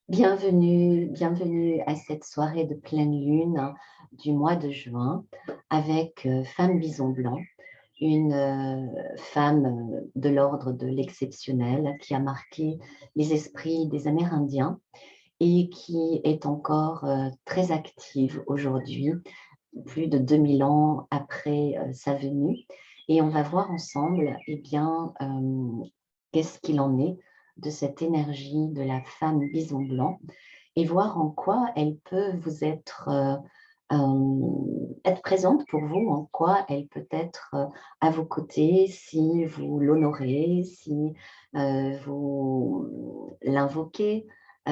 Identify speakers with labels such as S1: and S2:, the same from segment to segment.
S1: Bienvenue, bienvenue à cette soirée de pleine lune du mois de juin avec Femme Bison Blanc, une femme de l'ordre de l'exceptionnel qui a marqué les esprits des Amérindiens et qui est encore très active aujourd'hui, plus de 2000 ans après sa venue. Et on va voir ensemble, eh bien, qu'est-ce qu'il en est de cette énergie de la femme bison blanc et voir en quoi elle peut vous être présente pour vous, en quoi elle peut être à vos côtés si vous l'honorez, si vous l'invoquez,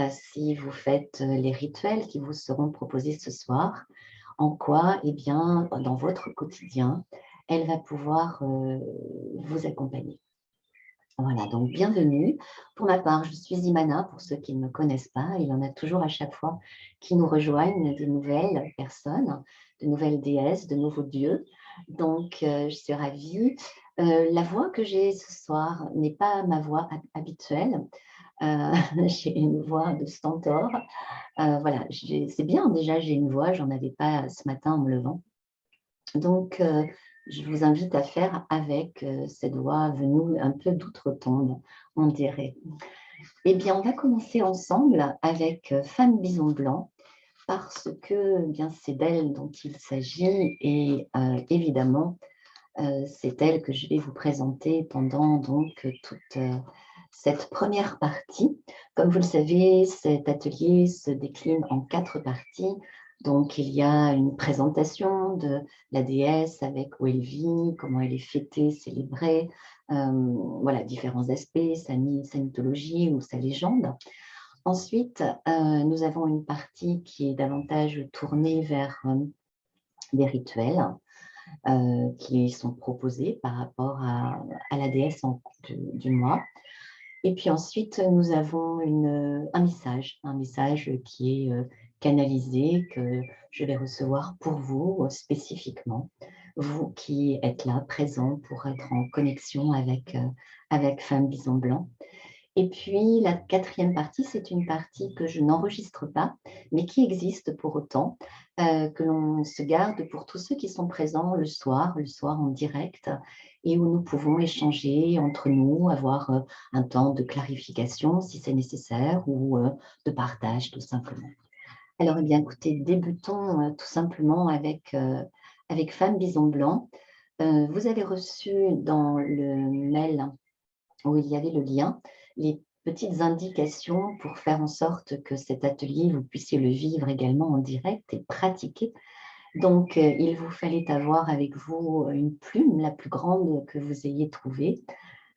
S1: si vous faites les rituels qui vous seront proposés ce soir, en quoi, eh bien, dans votre quotidien, elle va pouvoir vous accompagner. Voilà, donc bienvenue. Pour ma part, je suis Imana, pour ceux qui ne me connaissent pas. Il y en a toujours à chaque fois qui nous rejoignent, des nouvelles personnes, de nouvelles déesses, de nouveaux dieux. Donc, je suis ravie. La voix que j'ai ce soir n'est pas ma voix habituelle. J'ai une voix de stentor. Voilà, c'est bien déjà, j'ai une voix, j'en avais pas ce matin en me levant. Donc, je vous invite à faire avec cette voix venue un peu d'outre-tombe, on dirait. Eh bien, on va commencer ensemble avec Femme Bison Blanc, parce que bien c'est d'elle dont il s'agit et évidemment, c'est elle que je vais vous présenter pendant donc toute cette première partie. Comme vous le savez, cet atelier se décline en 4 parties. Donc, il y a une présentation de la déesse avec où elle vit, comment elle est fêtée, célébrée, voilà, différents aspects, sa mythologie ou sa légende. Ensuite, nous avons une partie qui est davantage tournée vers des rituels qui sont proposés par rapport à la déesse du mois. Et puis ensuite, nous avons un message qui est canalisé, que je vais recevoir pour vous spécifiquement, vous qui êtes là, présent pour être en connexion avec Femme Bison Blanc. Et puis, la quatrième partie, c'est une partie que je n'enregistre pas, mais qui existe pour autant, que l'on se garde pour tous ceux qui sont présents le soir en direct, et où nous pouvons échanger entre nous, avoir un temps de clarification si c'est nécessaire, ou de partage tout simplement. Alors, eh bien, écoutez, débutons tout simplement avec Femme Bison Blanc. Vous avez reçu dans le mail où il y avait le lien, les petites indications pour faire en sorte que cet atelier, vous puissiez le vivre également en direct et pratiquer. Donc, il vous fallait avoir avec vous une plume, la plus grande que vous ayez trouvée,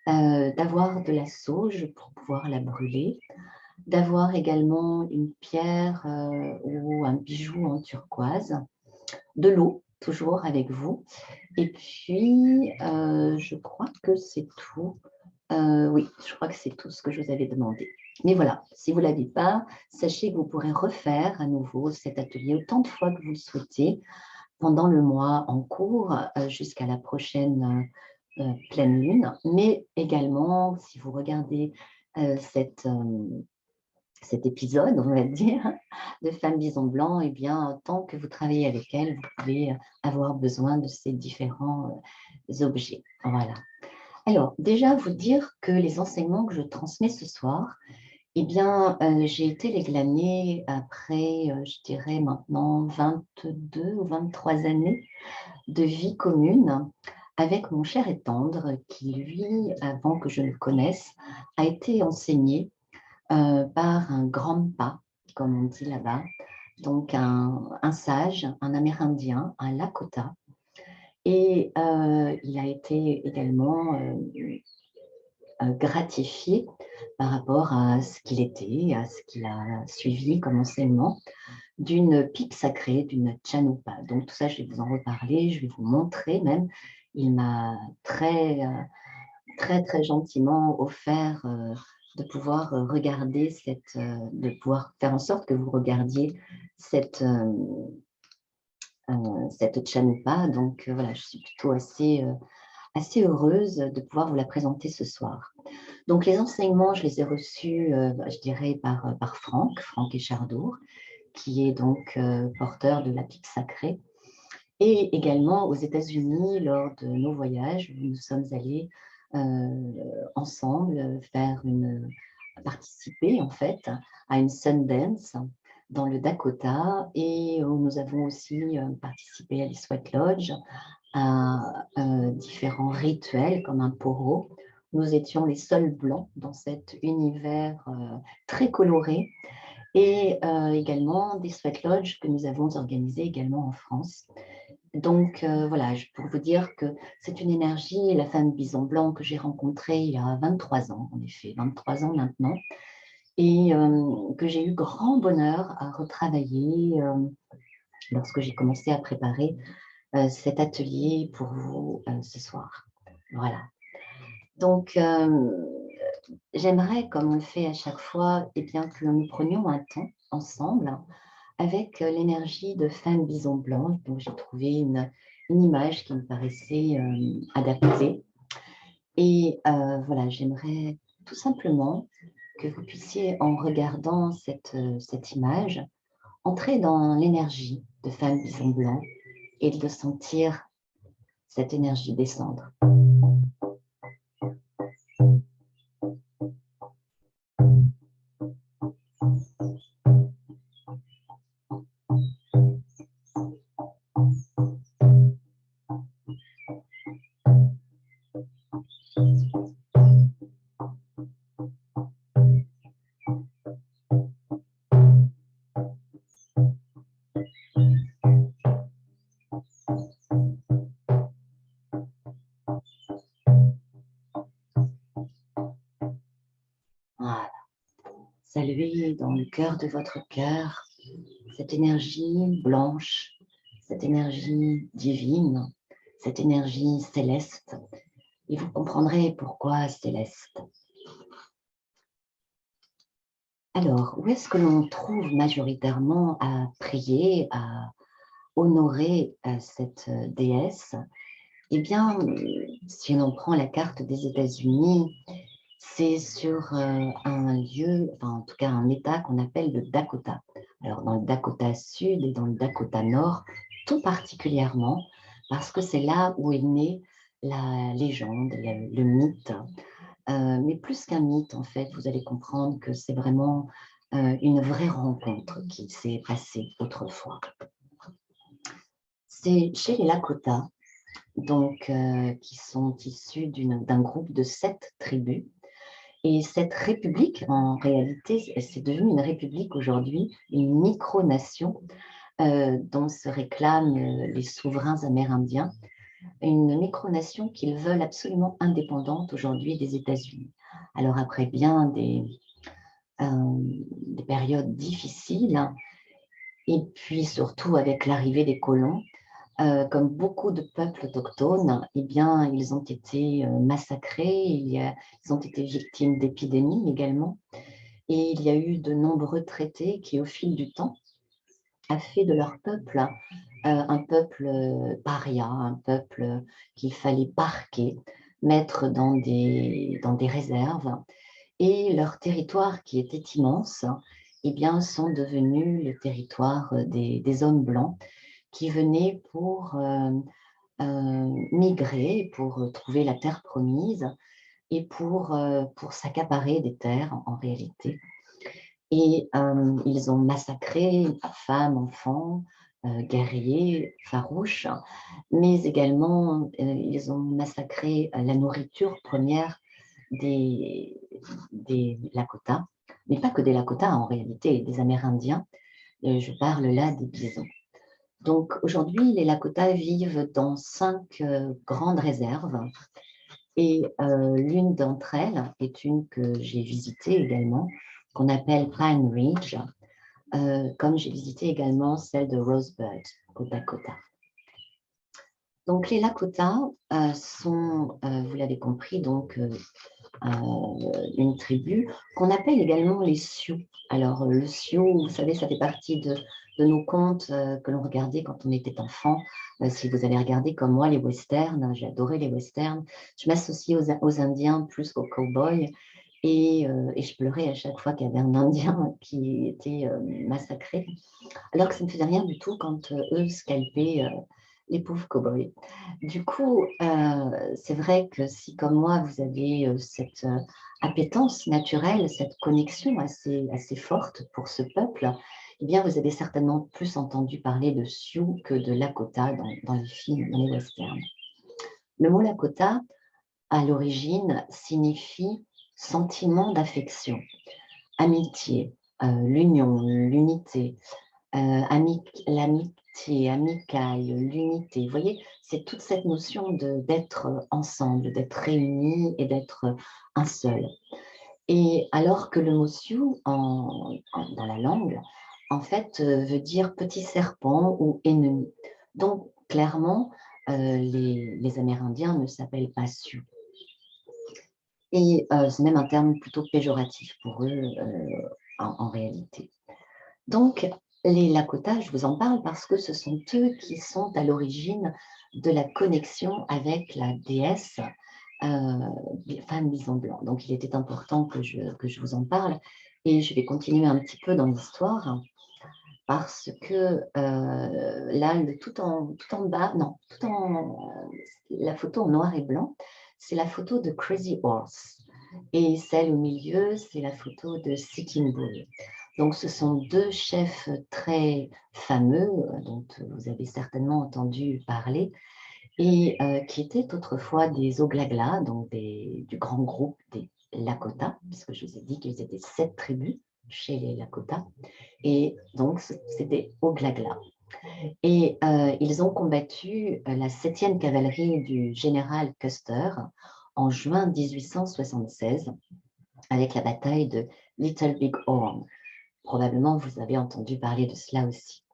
S1: d'avoir de la sauge pour pouvoir la brûler, d'avoir également une pierre ou un bijou en turquoise, de l'eau, toujours avec vous. Et puis, je crois que c'est tout. Oui, je crois que c'est tout ce que je vous avais demandé. Mais voilà, si vous ne l'avez pas, sachez que vous pourrez refaire à nouveau cet atelier autant de fois que vous le souhaitez pendant le mois en cours jusqu'à la prochaine pleine lune. Mais également, si vous regardez euh, cette, euh, cet épisode, on va dire, de Femme Bison Blanc, eh bien, tant que vous travaillez avec elle, vous pouvez avoir besoin de ces différents objets. Voilà. Alors, déjà, vous dire que les enseignements que je transmets ce soir, eh bien, j'ai été les glaner après, je dirais maintenant 22 ou 23 années de vie commune avec mon cher et tendre qui, lui, avant que je le connaisse, a été enseigné par un grand pas, comme on dit là-bas, donc un sage, un Amérindien, un Lakota. Et il a été également gratifié par rapport à ce qu'il était, à ce qu'il a suivi comme enseignement, d'une pipe sacrée, d'une chanupa. Donc tout ça, je vais vous en reparler, je vais vous montrer même. Il m'a très gentiment offert de pouvoir regarder de pouvoir faire en sorte que vous regardiez cette chanupa. Donc voilà, je suis plutôt assez heureuse de pouvoir vous la présenter ce soir. Donc, les enseignements, je les ai reçus, je dirais, par Franck Echardour, qui est donc porteur de la pique sacrée. Et également aux États-Unis, lors de nos voyages, nous sommes allés ensemble participer en fait à une Sundance dans le Dakota, et où nous avons aussi participé à des Sweat Lodge, à différents rituels comme un poro. Nous étions les seuls blancs dans cet univers très coloré, et également des Sweat Lodge que nous avons organisés également en France. Donc voilà, pour vous dire que c'est une énergie, la femme bison blanc que j'ai rencontrée il y a 23 ans, en effet, 23 ans maintenant, et que j'ai eu grand bonheur à retravailler lorsque j'ai commencé à préparer cet atelier pour vous ce soir. Voilà. Donc, j'aimerais, comme on le fait à chaque fois, eh bien, que nous prenions un temps ensemble avec l'énergie de femme bison blanc. Donc, j'ai trouvé une image qui me paraissait adaptée. Et voilà, j'aimerais tout simplement que vous puissiez, en regardant cette image, entrer dans l'énergie de femme bison blanc et de sentir cette énergie descendre. Voilà. Saluez dans le cœur de votre cœur cette énergie blanche, cette énergie divine, cette énergie céleste, et vous comprendrez pourquoi céleste. Alors, où est-ce que l'on trouve majoritairement à prier, à honorer cette déesse? Eh bien, si on prend la carte des États-Unis, c'est sur un lieu, enfin en tout cas un État qu'on appelle le Dakota. Alors dans le Dakota Sud et dans le Dakota Nord, tout particulièrement, parce que c'est là où est née la légende, le mythe. Mais plus qu'un mythe, en fait, vous allez comprendre que c'est vraiment une vraie rencontre qui s'est passée autrefois. C'est chez les Lakota, donc, qui sont issus d'un groupe de 7 tribus. Et cette république, en réalité, c'est devenu une république aujourd'hui, une micronation dont se réclament les souverains amérindiens, une micronation qu'ils veulent absolument indépendante aujourd'hui des États-Unis. Alors après bien des périodes difficiles, et puis surtout avec l'arrivée des colons, comme beaucoup de peuples autochtones, eh bien, ils ont été massacrés, ils ont été victimes d'épidémies également, et il y a eu de nombreux traités qui, au fil du temps, a fait de leur peuple un peuple paria, un peuple qu'il fallait parquer, mettre dans des réserves, et leur territoire, qui était immense, eh bien, sont devenus le territoire des hommes blancs qui venaient pour migrer, pour trouver la terre promise et pour s'accaparer des terres en réalité. Et ils ont massacré femmes, enfants, guerriers, farouches, mais également ils ont massacré la nourriture première des Lakota, mais pas que des Lakota en réalité, des Amérindiens. Je parle là des bisons. Donc aujourd'hui, les Lakota vivent dans 5 grandes réserves, et l'une d'entre elles est une que j'ai visitée également, qu'on appelle Pine Ridge, comme j'ai visité également celle de Rosebud au Dakota. Donc les Lakota sont, vous l'avez compris, donc une tribu qu'on appelle également les Sioux. Alors le Sioux, vous savez, ça fait partie de nos contes que l'on regardait quand on était enfant. Si vous avez regardé comme moi les westerns, j'ai adoré les westerns. Je m'associe aux Indiens plus qu'aux cowboys. Et je pleurais à chaque fois qu'il y avait un Indien qui était massacré, alors que ça ne faisait rien du tout quand eux scalpaient les pauvres cow-boys. Du coup, c'est vrai que si, comme moi, vous avez cette appétence naturelle, cette connexion assez forte pour ce peuple, eh bien, vous avez certainement plus entendu parler de Sioux que de Lakota dans les films, dans les westerns. Le mot Lakota, à l'origine, signifie sentiment d'affection, amitié, l'union, l'unité, l'amitié, amicaille, l'unité. Vous voyez, c'est toute cette notion d'être ensemble, d'être réunis et d'être un seul. Et alors que le mot Sioux, dans la langue, en fait, veut dire petit serpent ou ennemi. Donc, clairement, les Amérindiens ne s'appellent pas Sioux. Et c'est même un terme plutôt péjoratif pour eux en réalité. Donc, les Lakota, je vous en parle parce que ce sont eux qui sont à l'origine de la connexion avec la déesse femme bison blanc. Donc, il était important que je vous en parle. Et je vais continuer un petit peu dans l'histoire parce que là, tout en bas, non, la photo en noir et blanc, c'est la photo de Crazy Horse. Et celle au milieu, c'est la photo de Sitting Bull. Donc, ce sont deux chefs très fameux dont vous avez certainement entendu parler et qui étaient autrefois des Oglagla, donc du grand groupe des Lakota, puisque je vous ai dit qu'ils étaient 7 tribus chez les Lakota. Et donc, c'était Oglagla. Et ils ont combattu la 7e cavalerie du général Custer en juin 1876 avec la bataille de Little Big Horn. Probablement, vous avez entendu parler de cela aussi.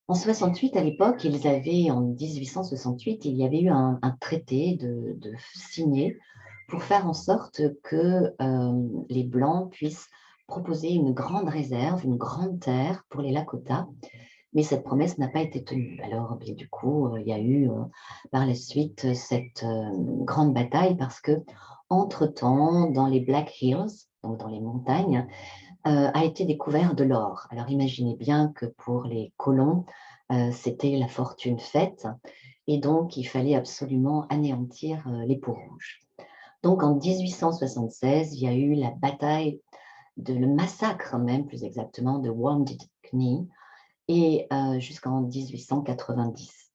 S1: En 68, à l'époque, en 1868, il y avait eu un traité de signé pour faire en sorte que les Blancs puissent proposer une grande réserve, une grande terre pour les Lakota, mais cette promesse n'a pas été tenue. Alors, bien, du coup, il y a eu par la suite cette grande bataille parce que, entre-temps, dans les Black Hills, donc dans les montagnes, a été découvert de l'or. Alors, imaginez bien que pour les colons, c'était la fortune faite et donc il fallait absolument anéantir les peaux rouges. Donc, en 1876, il y a eu la bataille, le massacre même, plus exactement, de Wounded Knee, et jusqu'en 1890.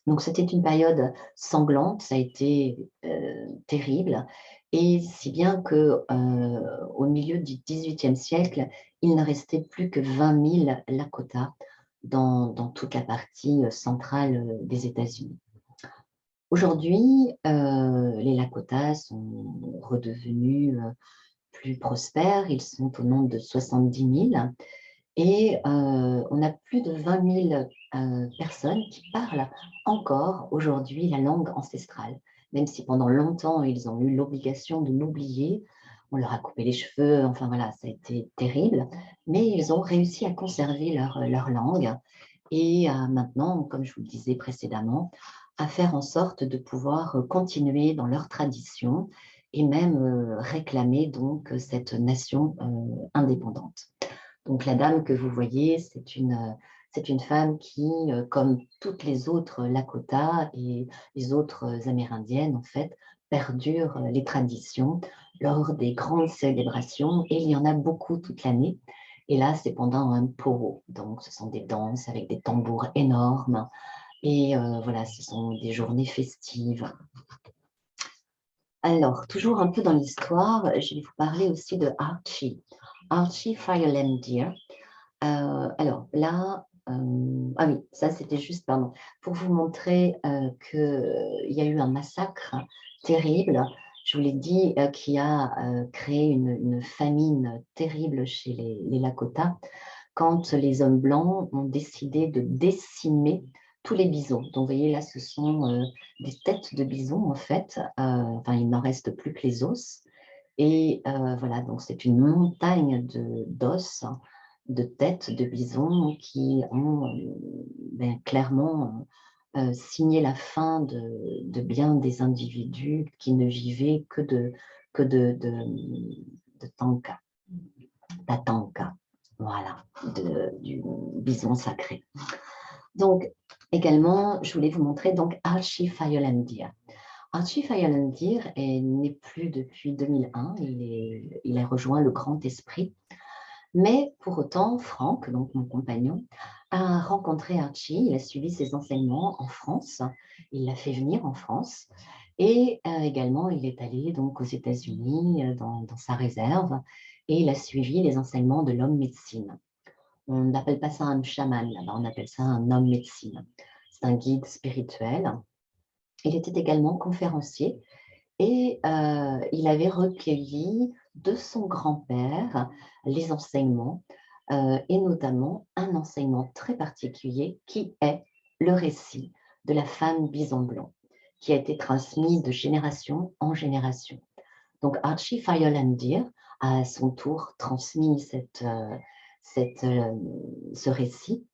S1: Donc, c'était une période sanglante, ça a été terrible, et si bien qu'au milieu du XVIIIe siècle, il ne restait plus que 20 000 Lakota dans toute la partie centrale des États-Unis. Aujourd'hui, les Lakota sont redevenus plus prospères, ils sont au nombre de 70 000, et on a plus de 20 000 personnes qui parlent encore aujourd'hui la langue ancestrale, même si pendant longtemps ils ont eu l'obligation de l'oublier, on leur a coupé les cheveux, enfin voilà, ça a été terrible, mais ils ont réussi à conserver leur langue et maintenant, comme je vous le disais précédemment, à faire en sorte de pouvoir continuer dans leur tradition et même réclamer donc cette nation indépendante. Donc, la dame que vous voyez, c'est une femme qui, comme toutes les autres Lakota et les autres Amérindiennes, en fait, perdure les traditions lors des grandes célébrations, et il y en a beaucoup toute l'année. Et là, c'est pendant un poro. Donc, ce sont des danses avec des tambours énormes. Et voilà, ce sont des journées festives. Alors, toujours un peu dans l'histoire, je vais vous parler aussi de Archie. Archie Fireland Deer. Alors là, ah oui, ça c'était juste, pardon, pour vous montrer qu'il y a eu un massacre terrible. Je vous l'ai dit, qui a créé une famine terrible chez les Lakota quand les hommes blancs ont décidé de décimer tous les bisons. Donc, vous voyez, là, ce sont des têtes de bisons, en fait. Enfin, il n'en reste plus que les os. Et voilà, donc c'est une montagne d'os de têtes de bisons qui ont clairement signé la fin de bien des individus qui ne vivaient que de tanka, tatanka, voilà, du bison sacré. Donc, également, je voulais vous montrer donc Archie Fiolandir. Archie Fiolandir n'est plus depuis 2001, il a rejoint le Grand Esprit, mais pour autant, Franck, donc mon compagnon, a rencontré Archie, il a suivi ses enseignements en France, il l'a fait venir en France, et également il est allé donc aux États-Unis dans sa réserve, et il a suivi les enseignements de l'homme médecine. On n'appelle pas ça un chaman, là-bas, on appelle ça un homme médecine. C'est un guide spirituel. Il était également conférencier et il avait recueilli de son grand-père les enseignements et notamment un enseignement très particulier qui est le récit de la femme bison blanc qui a été transmis de génération en génération. Donc Archie Fiolandir a à son tour transmis ce récit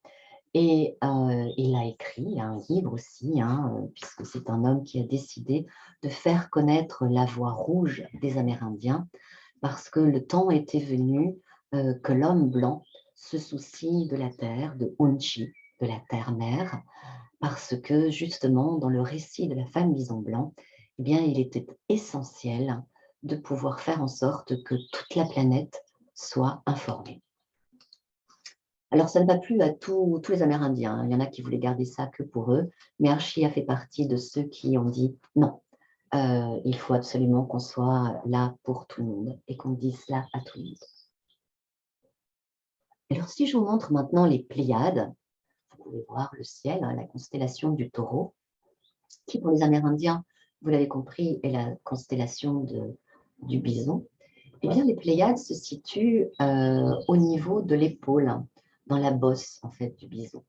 S1: et il a écrit un livre aussi, puisque c'est un homme qui a décidé de faire connaître la voix rouge des Amérindiens, parce que le temps était venu que l'homme blanc se soucie de la terre, de Unchi, de la terre-mère, parce que justement, dans le récit de la femme bison blanc, eh bien, il était essentiel de pouvoir faire en sorte que toute la planète soit informée. Alors, ça ne va plus à tous les Amérindiens. Il y en a qui voulaient garder ça que pour eux, mais Archie a fait partie de ceux qui ont dit non, il faut absolument qu'on soit là pour tout le monde et qu'on dise cela à tout le monde. Alors, si je vous montre maintenant les Pléiades, vous pouvez voir le ciel, la constellation du Taureau, qui pour les Amérindiens, vous l'avez compris, est la constellation du Bison. Eh bien, les Pléiades se situent au niveau de l'épaule, dans la bosse en fait du Bison.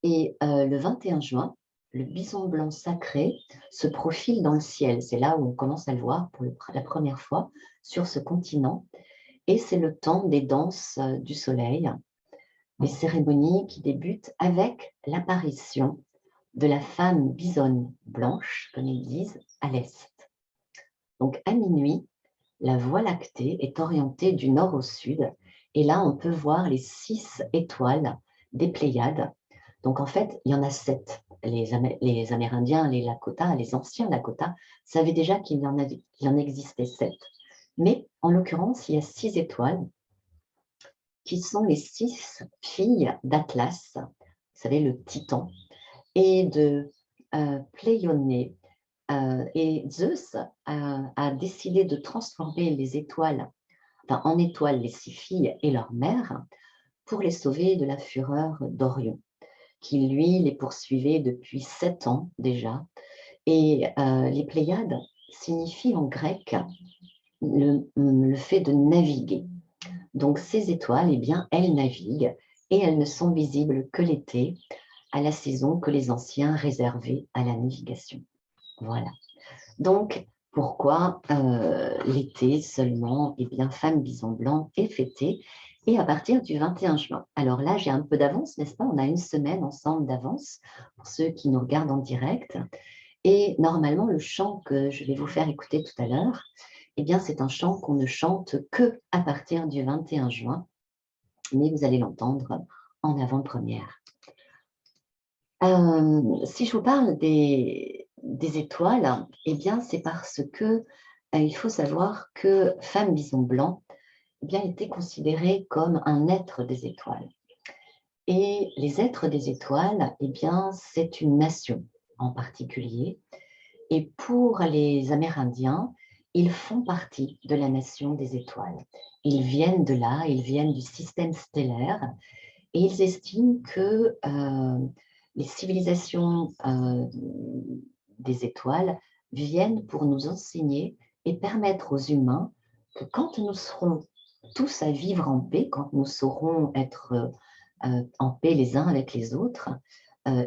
S1: Et le 21 juin, le bison blanc sacré se profile dans le ciel. C'est là où on commence à le voir pour la première fois sur ce continent. Et c'est le temps des danses du soleil, des cérémonies qui débutent avec l'apparition de la femme bisonne blanche, comme ils disent, à l'est. Donc à minuit, la Voie lactée est orientée du nord au sud. Et là, on peut voir les 6 étoiles des Pléiades. Donc, en fait, il y en a 7. Les Amérindiens, les Lakota, les anciens Lakota, savaient déjà qu'il y en existait 7. Mais, en l'occurrence, il y a 6 étoiles qui sont les 6 filles d'Atlas, vous savez, le titan, et de Pléioné. Et Zeus a décidé de transformer les étoiles, en étoiles les 6 filles et leur mère, pour les sauver de la fureur d'Orion, qui lui les poursuivait depuis 7 ans déjà. Et les Pléiades signifient en grec le fait de naviguer. Donc ces étoiles, eh bien, elles naviguent et elles ne sont visibles que l'été, à la saison que les anciens réservaient à la navigation. Voilà. Donc, pourquoi l'été seulement, eh bien, Femme Bison Blanc est fêtée et à partir du 21 juin. Alors là, j'ai un peu d'avance, n'est-ce pas? On a une semaine ensemble d'avance pour ceux qui nous regardent en direct. Et normalement, le chant que je vais vous faire écouter tout à l'heure, eh bien, c'est un chant qu'on ne chante que à partir du 21 juin, mais vous allez l'entendre en avant-première. Si je vous parle des étoiles, eh bien, c'est parce que il faut savoir que Femme Bison Blanc eh bien, était considérée comme un être des étoiles. Et les êtres des étoiles, eh bien, c'est une nation en particulier. Et pour les Amérindiens, ils font partie de la nation des étoiles. Ils viennent de là, ils viennent du système stellaire et ils estiment que les civilisations des étoiles viennent pour nous enseigner et permettre aux humains que quand nous serons tous à vivre en paix, quand nous saurons être en paix les uns avec les autres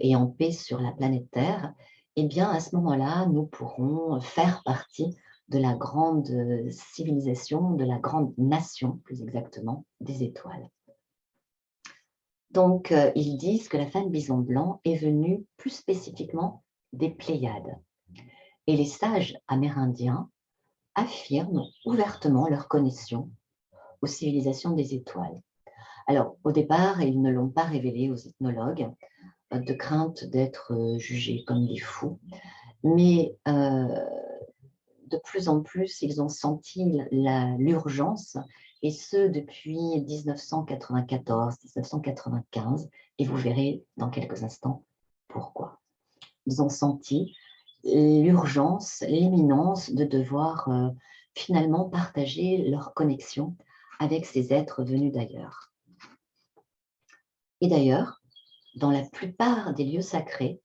S1: et en paix sur la planète Terre, eh bien à ce moment-là, nous pourrons faire partie de la grande civilisation, de la grande nation, plus exactement, des étoiles. Donc, ils disent que la femme bison blanc est venue plus spécifiquement des Pléiades. Et les sages amérindiens affirment ouvertement leur connexion aux civilisations des étoiles. Alors, au départ, ils ne l'ont pas révélé aux ethnologues, de crainte d'être jugés comme des fous. Mais de plus en plus, ils ont senti l'urgence, et ce depuis 1994-1995, et vous verrez dans quelques instants pourquoi. Ils ont senti l'urgence, l'imminence de devoir finalement partager leur connexion avec ces êtres venus d'ailleurs. Et d'ailleurs, dans la plupart des lieux sacrés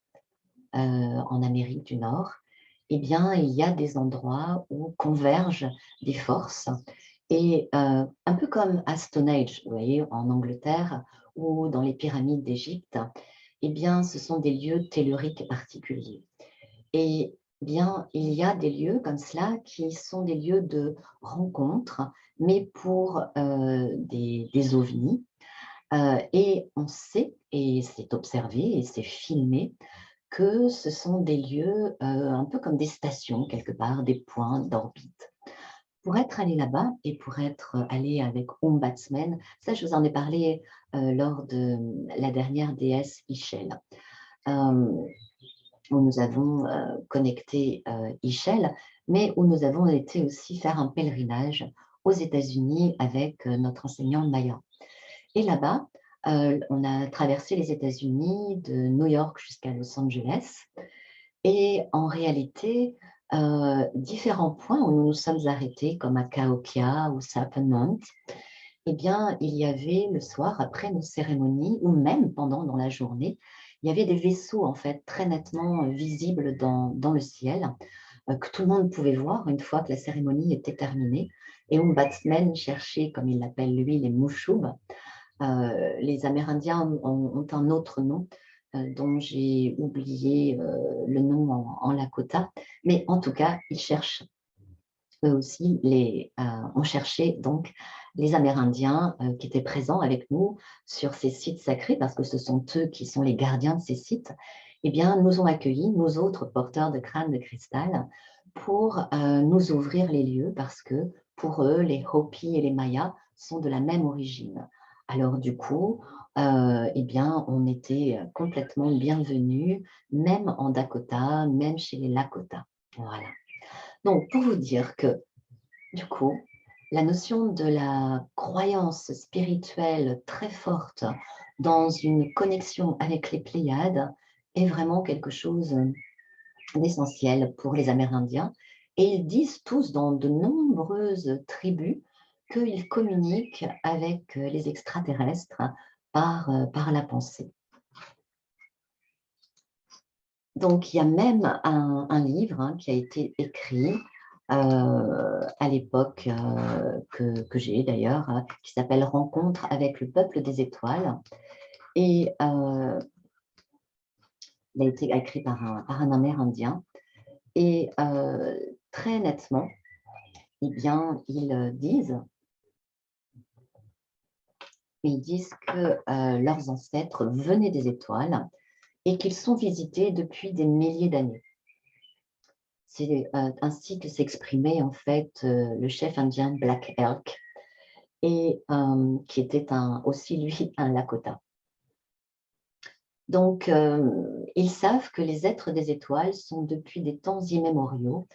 S1: en Amérique du Nord, eh bien, il y a des endroits où convergent des forces. Et un peu comme à Stonehenge, vous voyez, en Angleterre, ou dans les pyramides d'Égypte, eh bien, ce sont des lieux telluriques particuliers. Et bien, il y a des lieux comme cela qui sont des lieux de rencontre, mais pour des ovnis. Et on sait, et c'est observé, et c'est filmé, que ce sont des lieux un peu comme des stations, quelque part, des points d'orbite. Pour être allé là-bas et pour être allé avec Ombudsman, ça je vous en ai parlé lors de la dernière déesse Ischel, où nous avons connecté Ischel, mais où nous avons été aussi faire un pèlerinage aux États-Unis avec notre enseignant Maya. Et là-bas, on a traversé les États-Unis de New York jusqu'à Los Angeles. Et en réalité, différents points où nous nous sommes arrêtés, comme à Cahokia ou Sapphire Mount, eh bien, il y avait le soir, après nos cérémonies, ou même pendant dans la journée, il y avait des vaisseaux en fait très nettement visibles dans le ciel, que tout le monde pouvait voir une fois que la cérémonie était terminée. Et Umbatsman cherchait, comme il l'appelle lui, les Mushub. Les Amérindiens ont un autre nom dont j'ai oublié le nom en Lakota, mais en tout cas, ils cherchent eux aussi, ont cherché donc les Amérindiens qui étaient présents avec nous sur ces sites sacrés, parce que ce sont eux qui sont les gardiens de ces sites, eh bien, nous ont accueillis, nous autres porteurs de crânes de cristal, pour nous ouvrir les lieux, parce que pour eux, les Hopi et les Mayas sont de la même origine. Alors du coup, eh bien, on était complètement bienvenus, même en Dakota, même chez les Lakota. Voilà. Donc, pour vous dire que, du coup, la notion de la croyance spirituelle très forte dans une connexion avec les Pléiades est vraiment quelque chose d'essentiel pour les Amérindiens. Et ils disent tous dans de nombreuses tribus qu'ils communiquent avec les extraterrestres par la pensée. Donc, il y a même un livre qui a été écrit à l'époque que j'ai d'ailleurs, qui s'appelle Rencontre avec le peuple des étoiles. Et il a été écrit par un Amérindien. Et très nettement, eh bien, ils disent que leurs ancêtres venaient des étoiles et qu'ils sont visités depuis des milliers d'années. C'est ainsi que s'exprimait en fait le chef indien Black Elk, et qui était aussi lui un Lakota. Donc, ils savent que les êtres des étoiles sont depuis des temps immémoriaux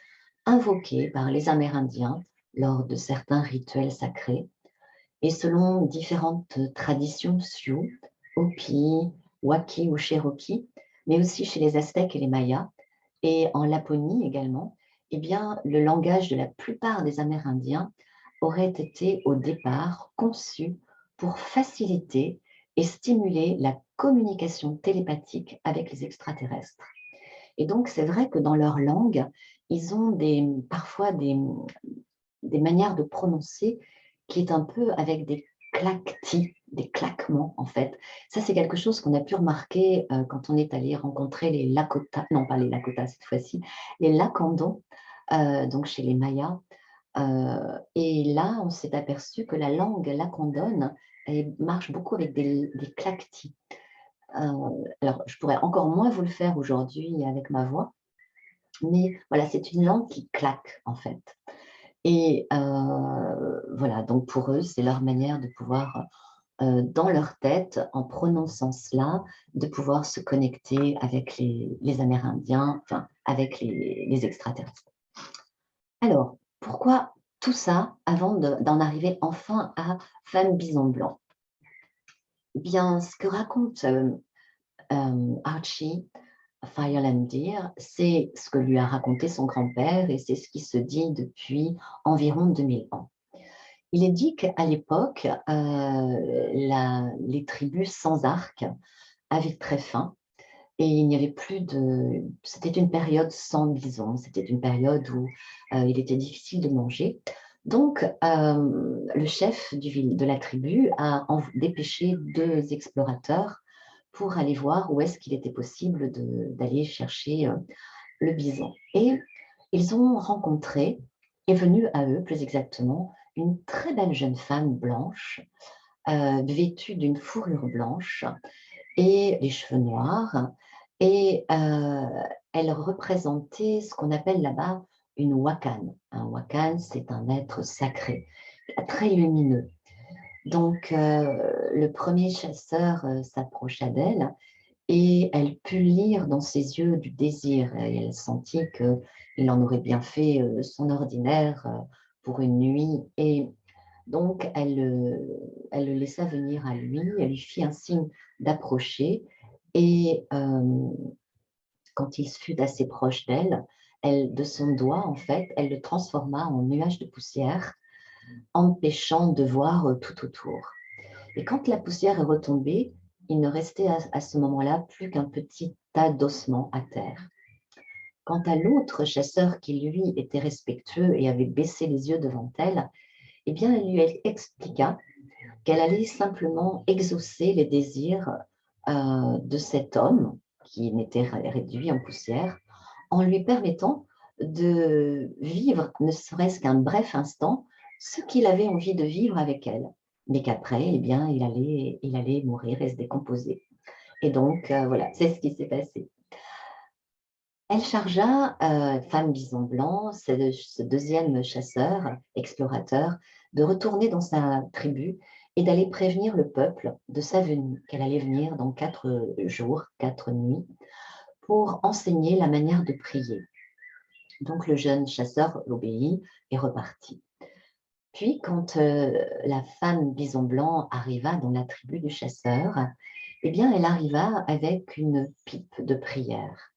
S1: invoqués par les Amérindiens lors de certains rituels sacrés, et selon différentes traditions Sioux, Hopi, Waki ou Cherokee, mais aussi chez les Aztèques et les Mayas, et en Laponie également, eh bien, le langage de la plupart des Amérindiens aurait été au départ conçu pour faciliter et stimuler la communication télépathique avec les extraterrestres. Et donc, c'est vrai que dans leur langue, ils ont parfois des manières de prononcer qui est un peu avec des claquetis, des claquements en fait. Ça, c'est quelque chose qu'on a pu remarquer quand on est allé rencontrer les Lakota, non pas les Lakota cette fois-ci, les Lacandons donc chez les Mayas. Et là, on s'est aperçu que la langue lacandone, elle marche beaucoup avec des claquetis. Alors, je pourrais encore moins vous le faire aujourd'hui avec ma voix, mais voilà, c'est une langue qui claque, en fait. Et voilà, donc pour eux, c'est leur manière de pouvoir, dans leur tête, en prononçant cela, de pouvoir se connecter avec les Amérindiens, enfin, avec les extraterrestres. Alors, pourquoi tout ça avant d'en arriver enfin à Femme Bison Blanc? Eh bien, ce que raconte Archie Fire-Landir, c'est ce que lui a raconté son grand-père et c'est ce qui se dit depuis environ 2000 ans. Il est dit qu'à l'époque, les tribus sans arc avaient très faim et il n'y avait plus de... C'était une période sans bison, c'était une période où il était difficile de manger. Donc, le chef de la tribu a dépêché 2 explorateurs pour aller voir où est-ce qu'il était possible d'aller chercher le bison. Et ils ont rencontré, est venue à eux plus exactement, une très belle jeune femme blanche, vêtue d'une fourrure blanche et les cheveux noirs. Et elle représentait ce qu'on appelle là-bas une wakan. Un wakan, c'est un être sacré, très lumineux. Donc, le premier chasseur s'approcha d'elle et elle put lire dans ses yeux du désir. Et elle sentit qu'il en aurait bien fait son ordinaire pour une nuit. Et donc, elle le laissa venir à lui, elle lui fit un signe d'approcher. Et quand il fut assez proche d'elle, de son doigt, en fait, elle le transforma en nuage de poussière, empêchant de voir tout autour. Et quand la poussière est retombée, il ne restait à ce moment-là plus qu'un petit tas d'ossements à terre. Quant à l'autre chasseur qui, lui, était respectueux et avait baissé les yeux devant elle, eh bien, elle lui expliqua qu'elle allait simplement exaucer les désirs de cet homme qui n'était réduit en poussière en lui permettant de vivre, ne serait-ce qu'un bref instant, ce qu'il avait envie de vivre avec elle, mais qu'après, eh bien, il allait mourir et se décomposer. Et donc, voilà, c'est ce qui s'est passé. Elle chargea Femme Bison Blanc, ce deuxième chasseur, explorateur, de retourner dans sa tribu et d'aller prévenir le peuple de sa venue, qu'elle allait venir dans 4 jours, 4 nuits, pour enseigner la manière de prier. Donc le jeune chasseur obéit et repartit. Puis, quand la femme Bison Blanc arriva dans la tribu du chasseur, eh bien, elle arriva avec une pipe de prière.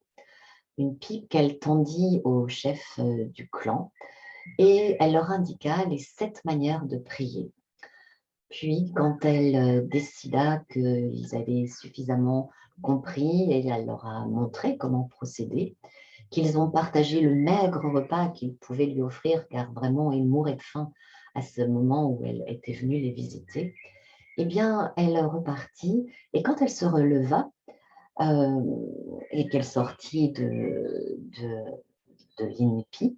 S1: Une pipe qu'elle tendit au chef du clan et elle leur indiqua les 7 manières de prier. Puis, quand elle décida qu'ils avaient suffisamment compris, et elle leur a montré comment procéder, qu'ils ont partagé le maigre repas qu'ils pouvaient lui offrir, car vraiment, ils mouraient de faim à ce moment où elle était venue les visiter, eh bien, elle repartit, et quand elle se releva, et qu'elle sortit de l'INPI,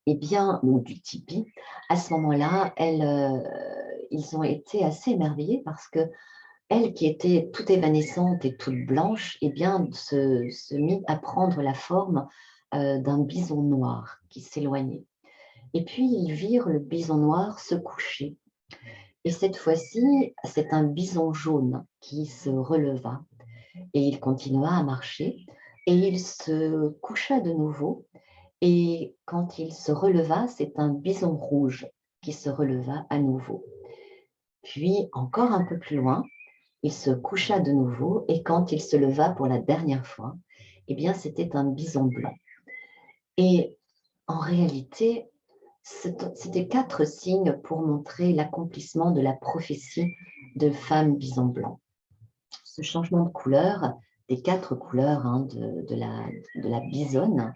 S1: eh bien, ou du tipi, à ce moment-là, ils ont été assez émerveillés parce que elle, qui était toute évanescente et toute blanche, eh bien, se mit à prendre la forme d'un bison noir qui s'éloignait. Et puis, ils virent le bison noir se coucher. Et cette fois-ci, c'est un bison jaune qui se releva et il continua à marcher et il se coucha de nouveau. Et quand il se releva, c'est un bison rouge qui se releva à nouveau. Puis, encore un peu plus loin, il se coucha de nouveau et quand il se leva pour la dernière fois, eh bien, c'était un bison blanc. Et en réalité, c'était 4 signes pour montrer l'accomplissement de la prophétie de Femme Bison Blanc. Ce changement de couleur, des 4 couleurs hein, de la bisonne,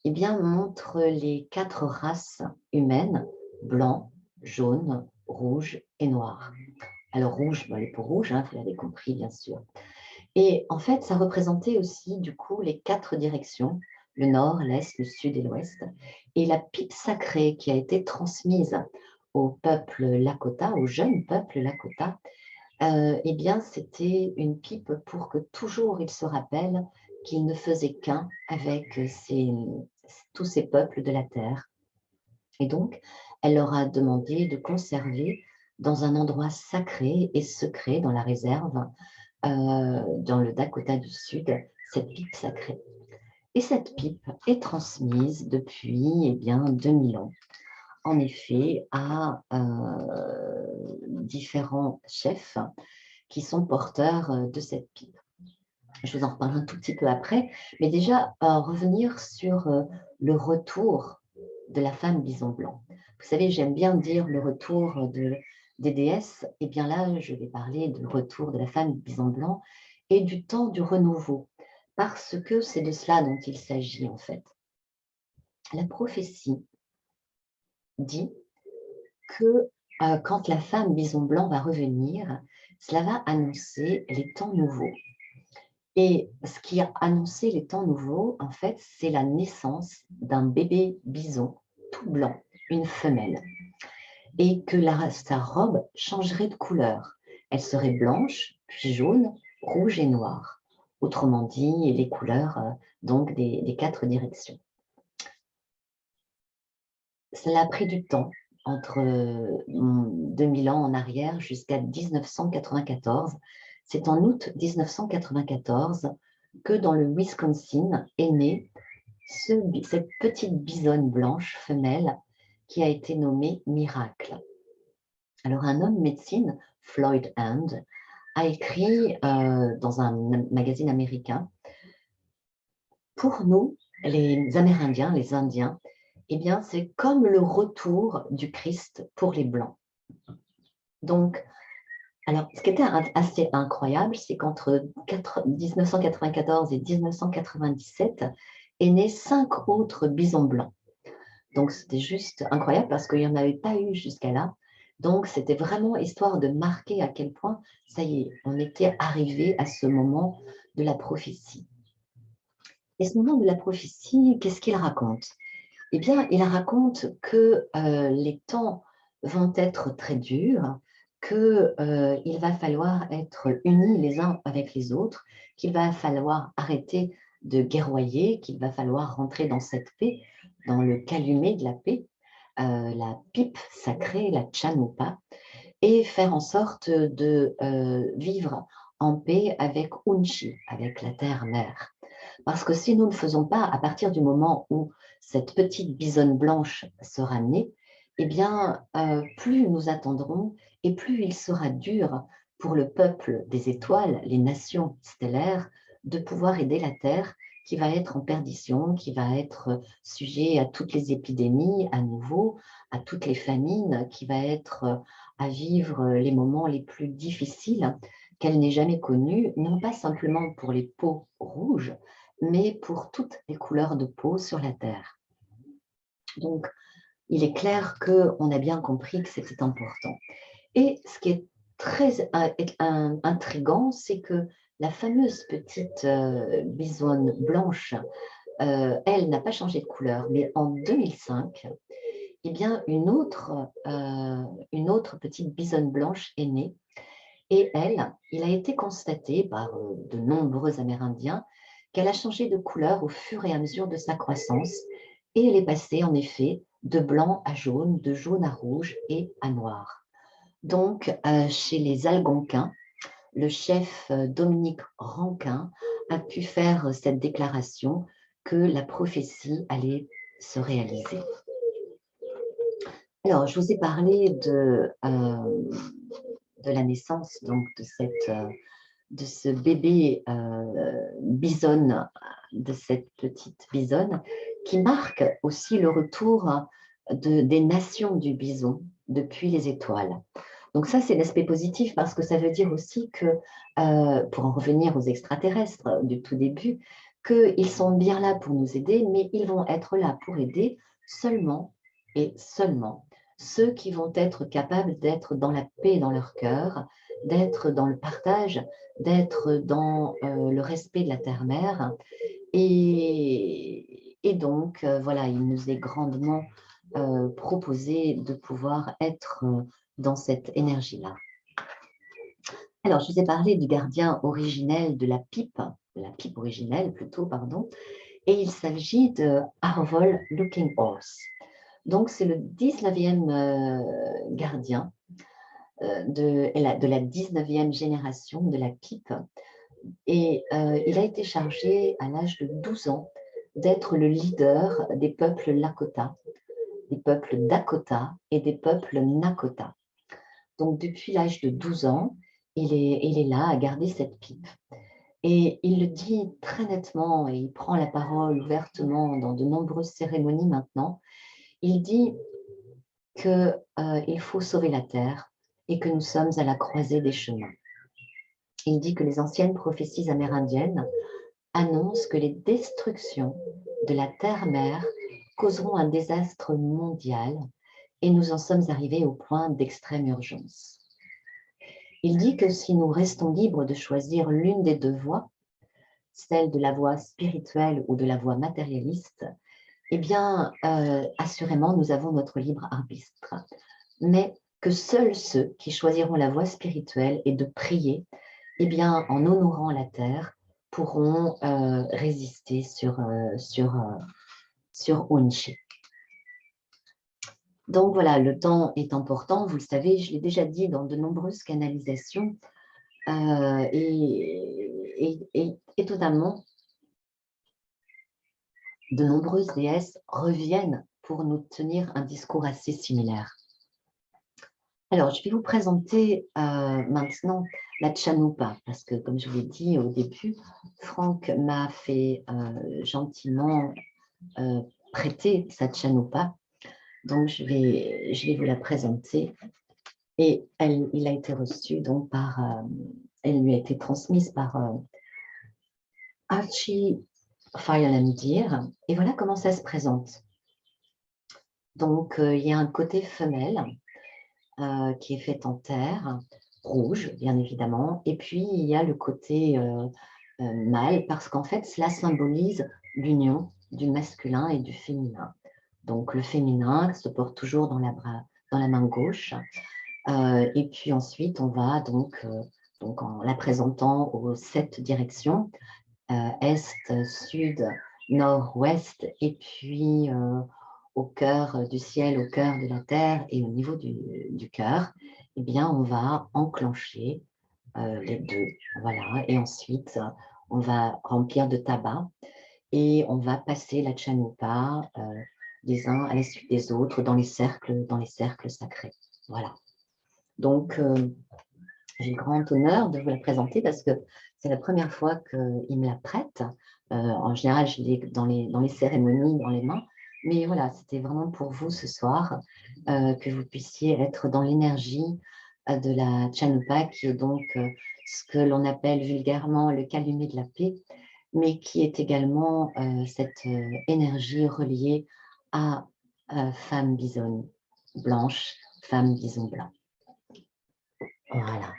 S1: eh bien, montre les 4 races humaines, blanc, jaune, rouge et noir. Alors rouge, les peaux rouges, hein, vous l'avez compris bien sûr. Et en fait, ça représentait aussi du coup les 4 directions le nord, l'est, le sud et l'ouest. Et la pipe sacrée qui a été transmise au peuple Lakota, au jeune peuple Lakota, eh bien, c'était une pipe pour que toujours il se rappelle qu'il ne faisait qu'un avec tous ces peuples de la terre. Et donc, elle leur a demandé de conserver dans un endroit sacré et secret dans la réserve, dans le Dakota du Sud, cette pipe sacrée. Et cette pipe est transmise depuis eh bien, 2000 ans, en effet, à différents chefs qui sont porteurs de cette pipe. Je vous en reparle un tout petit peu après, mais déjà, revenir sur le retour de la femme bison blanc. Vous savez, j'aime bien dire le retour des déesses, et bien là, je vais parler du retour de la femme bison blanc et du temps du renouveau, parce que c'est de cela dont il s'agit en fait. La prophétie dit que quand la femme bison blanc va revenir, cela va annoncer les temps nouveaux. Et ce qui a annoncé les temps nouveaux, en fait, c'est la naissance d'un bébé bison tout blanc, une femelle, et que sa robe changerait de couleur. Elle serait blanche, puis jaune, rouge et noire. Autrement dit, les couleurs donc des 4 directions. Cela a pris du temps, entre 2000 ans en arrière jusqu'à 1994. C'est en août 1994 que dans le Wisconsin est née cette petite bisonne blanche femelle qui a été nommée Miracle. Alors un homme médecine, Floyd Hand, a écrit dans un magazine américain: pour nous, les Amérindiens, les Indiens, eh bien, c'est comme le retour du Christ pour les Blancs. Donc, alors, ce qui était assez incroyable, c'est qu'entre 1994 et 1997 est né 5 autres bisons blancs. Donc, c'était juste incroyable parce qu'il n'y en avait pas eu jusqu'à là. Donc, c'était vraiment histoire de marquer à quel point, ça y est, on était arrivé à ce moment de la prophétie. Et ce moment de la prophétie, qu'est-ce qu'il raconte? Eh bien, il raconte que les temps vont être très durs, qu'il va falloir être unis les uns avec les autres, qu'il va falloir arrêter de guerroyer, qu'il va falloir rentrer dans cette paix, dans le calumet de la paix, la pipe sacrée, la chanupa, et faire en sorte de vivre en paix avec Unchi, avec la terre-mère. Parce que si nous ne faisons pas, à partir du moment où cette petite bisonne blanche sera née, eh bien, plus nous attendrons et plus il sera dur pour le peuple des étoiles, les nations stellaires, de pouvoir aider la Terre qui va être en perdition, qui va être sujet à toutes les épidémies à nouveau, à toutes les famines, qui va être à vivre les moments les plus difficiles qu'elle n'ait jamais connus, non pas simplement pour les peaux rouges, mais pour toutes les couleurs de peau sur la Terre. Donc, il est clair qu'on a bien compris que c'était important. Et ce qui est très intriguant, c'est que la fameuse petite bisonne blanche, elle n'a pas changé de couleur, mais en 2005, eh bien, une autre petite bisonne blanche est née. Et elle, il a été constaté par de nombreux Amérindiens qu'elle a changé de couleur au fur et à mesure de sa croissance. Et elle est passée, en effet, de blanc à jaune, de jaune à rouge et à noir. Donc, chez les Algonquins, le chef Dominique Rankin a pu faire cette déclaration que la prophétie allait se réaliser. Alors, je vous ai parlé de la naissance donc, de ce bébé bisonne, de cette petite bisonne, qui marque aussi le retour des nations du bison depuis les étoiles. Donc ça, c'est l'aspect positif parce que ça veut dire aussi que, pour en revenir aux extraterrestres du tout début, qu'ils sont bien là pour nous aider, mais ils vont être là pour aider seulement et seulement ceux qui vont être capables d'être dans la paix dans leur cœur, d'être dans le partage, d'être dans le respect de la terre-mère. Et Et donc, voilà, il nous est grandement proposé de pouvoir être dans cette énergie-là. Alors, je vous ai parlé du gardien originel de la pipe originelle plutôt, pardon, et il s'agit de Arvol Looking Horse. Donc, c'est le 19e gardien de la 19e génération de la pipe. Et il a été chargé à l'âge de 12 ans d'être le leader des peuples Lakota, des peuples Dakota et des peuples Nakota. Donc, depuis l'âge de 12 ans, il est là à garder cette pipe. Et il le dit très nettement et il prend la parole ouvertement dans de nombreuses cérémonies maintenant. Il dit qu'il faut sauver la terre et que nous sommes à la croisée des chemins. Il dit que les anciennes prophéties amérindiennes annoncent que les destructions de la terre-mère causeront un désastre mondial et nous en sommes arrivés au point d'extrême urgence. Il dit que si nous restons libres de choisir l'une des deux voies, celle de la voie spirituelle ou de la voie matérialiste, eh bien, assurément, nous avons notre libre arbitre. Mais que seuls ceux qui choisiront la voie spirituelle et de prier, eh bien, en honorant la terre, pourront résister sur Unchi. Donc voilà, le temps est important, vous le savez, je l'ai déjà dit dans de nombreuses canalisations, et étonnamment, de nombreuses déesses reviennent pour nous tenir un discours assez similaire. Alors, je vais vous présenter maintenant la Chanupa, parce que, comme je vous l'ai dit au début, Franck m'a fait gentiment prêter sa Chanupa. Donc, je vais vous la présenter. Et il a été reçu donc elle lui a été transmise par Archie Firelandir. Et voilà comment ça se présente. Donc, il y a un côté femelle qui est fait en terre, rouge, bien évidemment. Et puis, il y a le côté mâle, parce qu'en fait, cela symbolise l'union du masculin et du féminin. Donc, le féminin se porte toujours dans la main gauche. Et puis ensuite, on va donc en la présentant aux 7 directions, est, sud, nord, ouest, et puis au cœur du ciel, au cœur de la terre et au niveau du cœur, eh bien, on va enclencher les deux. Voilà. Et ensuite, on va remplir de tabac et on va passer la Chanupa des uns à la suite des autres dans les cercles sacrés. Voilà. Donc, j'ai le grand honneur de vous la présenter parce que c'est la première fois qu'il me la prête. En général, je l'ai dans les cérémonies, dans les mains. Mais voilà, c'était vraiment pour vous ce soir que vous puissiez être dans l'énergie de la Chanupa, qui est donc ce que l'on appelle vulgairement le calumet de la paix, mais qui est également cette énergie reliée à femme bison blanche, femme bison blanc. Voilà.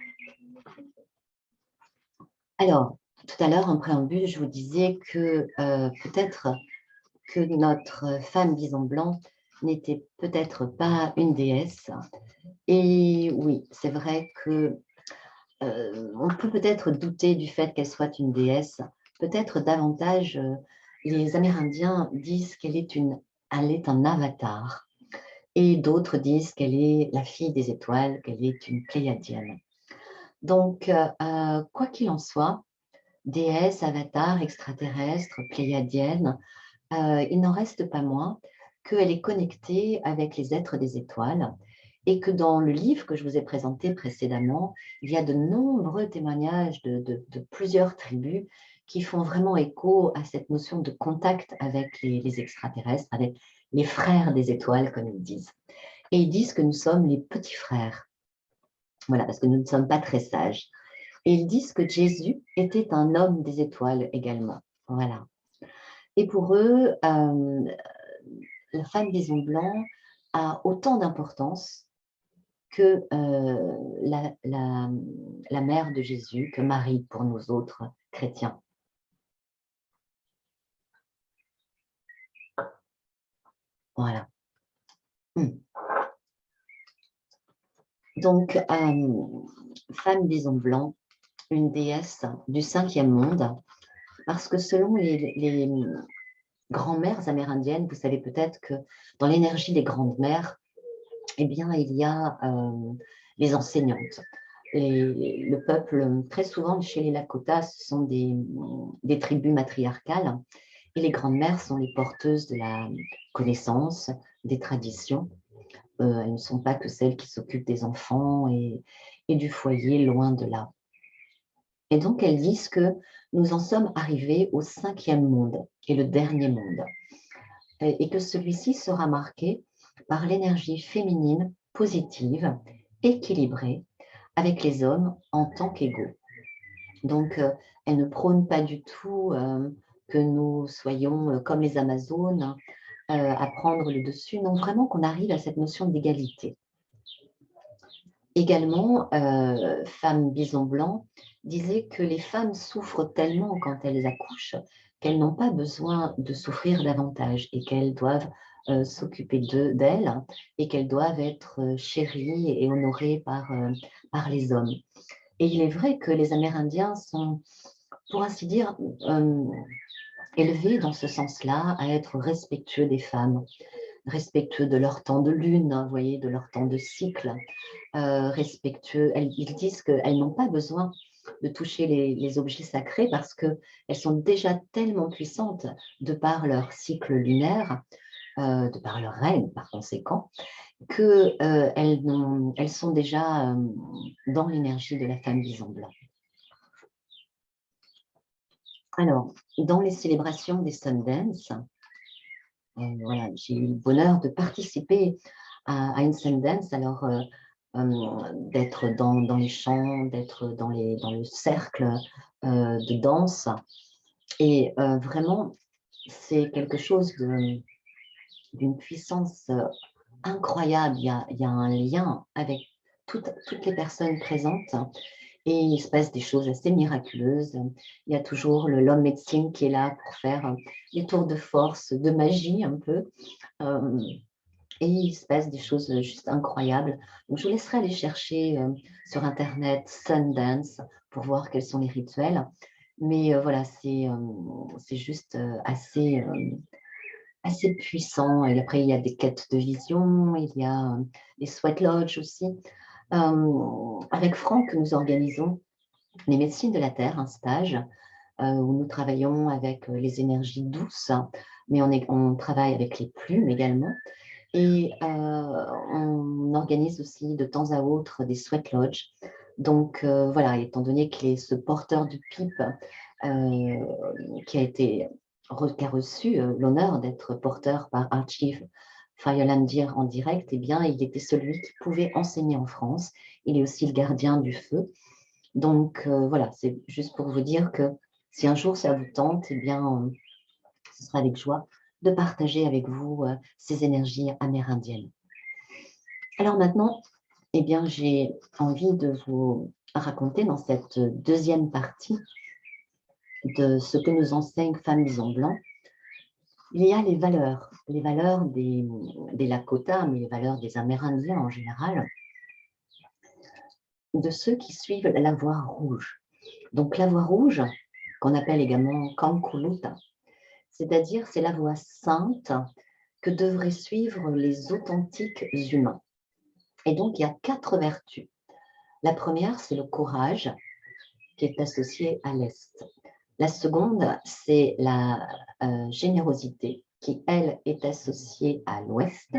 S1: Alors, tout à l'heure, en préambule, je vous disais que peut-être que notre femme bison blanc n'était peut-être pas une déesse. Et oui, c'est vrai que on peut peut-être douter du fait qu'elle soit une déesse. Peut-être davantage, les Amérindiens disent qu'elle est un avatar. Et d'autres disent qu'elle est la fille des étoiles, qu'elle est une pléiadienne. Donc, quoi qu'il en soit, déesse, avatar, extraterrestre, pléiadienne, il n'en reste pas moins qu'elle est connectée avec les êtres des étoiles et que dans le livre que je vous ai présenté précédemment, il y a de nombreux témoignages de plusieurs tribus qui font vraiment écho à cette notion de contact avec les extraterrestres, avec les frères des étoiles, comme ils disent. Et ils disent que nous sommes les petits frères. Voilà, parce que nous ne sommes pas très sages. Et ils disent que Jésus était un homme des étoiles également. Voilà. Et pour eux, la femme bison blanc a autant d'importance que la mère de Jésus, que Marie pour nous autres chrétiens. Voilà. Donc, femme bison blanc, une déesse du 5e monde, parce que selon les grands-mères amérindiennes, vous savez peut-être que dans l'énergie des grandes mères, eh bien, il y a les enseignantes. Le peuple, très souvent chez les Lakota, ce sont des tribus matriarcales, et les grandes-mères sont les porteuses de la connaissance, des traditions. Elles ne sont pas que celles qui s'occupent des enfants et du foyer, loin de là. Et donc, elles disent que nous en sommes arrivés au 5e monde, qui est le dernier monde, et que celui-ci sera marqué par l'énergie féminine positive, équilibrée, avec les hommes en tant qu'égaux. Donc, elles ne prônent pas du tout que nous soyons comme les Amazones, à prendre le dessus, non, vraiment qu'on arrive à cette notion d'égalité. Également, Femme Bison Blanc disait que les femmes souffrent tellement quand elles accouchent qu'elles n'ont pas besoin de souffrir davantage et qu'elles doivent s'occuper d'elles et qu'elles doivent être chéries et honorées par les hommes. Et il est vrai que les Amérindiens sont, pour ainsi dire, élevés dans ce sens-là, à être respectueux des femmes, respectueux de leur temps de lune, vous voyez, de leur temps de cycle, respectueux. Ils disent qu'elles n'ont pas besoin de toucher les objets sacrés parce qu'elles sont déjà tellement puissantes de par leur cycle lunaire, de par leur règne par conséquent, qu'elles sont déjà dans l'énergie de la femme bison blanc. Alors, dans les célébrations des Sundance, voilà, j'ai eu le bonheur de participer à une Sundance, alors d'être dans les chants, d'être dans le cercle de danse. Et vraiment, c'est quelque chose d'une puissance incroyable. Il y a un lien avec toutes les personnes présentes. Et il se passe des choses assez miraculeuses. Il y a toujours l'homme médecine qui est là pour faire des tours de force, de magie un peu. Et il se passe des choses juste incroyables. Donc, je vous laisserai aller chercher sur Internet Sundance pour voir quels sont les rituels. Mais voilà, c'est juste assez puissant. Et après, il y a des quêtes de vision, il y a les sweat lodge aussi. Avec Franck, nous organisons les médecines de la Terre, un stage où nous travaillons avec les énergies douces, mais on travaille avec les plumes également. Et on organise aussi de temps à autre des sweat lodge. Donc voilà, étant donné qu'il est ce porteur du pipe qui a reçu l'honneur d'être porteur par Archive Firelandir en direct, eh bien, il était celui qui pouvait enseigner en France. Il est aussi le gardien du feu. Donc voilà, c'est juste pour vous dire que si un jour ça vous tente, eh bien, ce sera avec joie de partager avec vous ces énergies amérindiennes. Alors maintenant, eh bien, j'ai envie de vous raconter dans cette deuxième partie de ce que nous enseigne Femme Bison Blanc. Il y a les valeurs des Lakota, mais les valeurs des Amérindiens en général, de ceux qui suivent la voie rouge. Donc la voie rouge, qu'on appelle également Kankuluta, c'est-à-dire c'est la voie sainte que devraient suivre les authentiques humains. Et donc il y a 4 vertus. La première, c'est le courage, qui est associé à l'Est. La seconde, c'est la générosité, qui, elle, est associée à l'Ouest.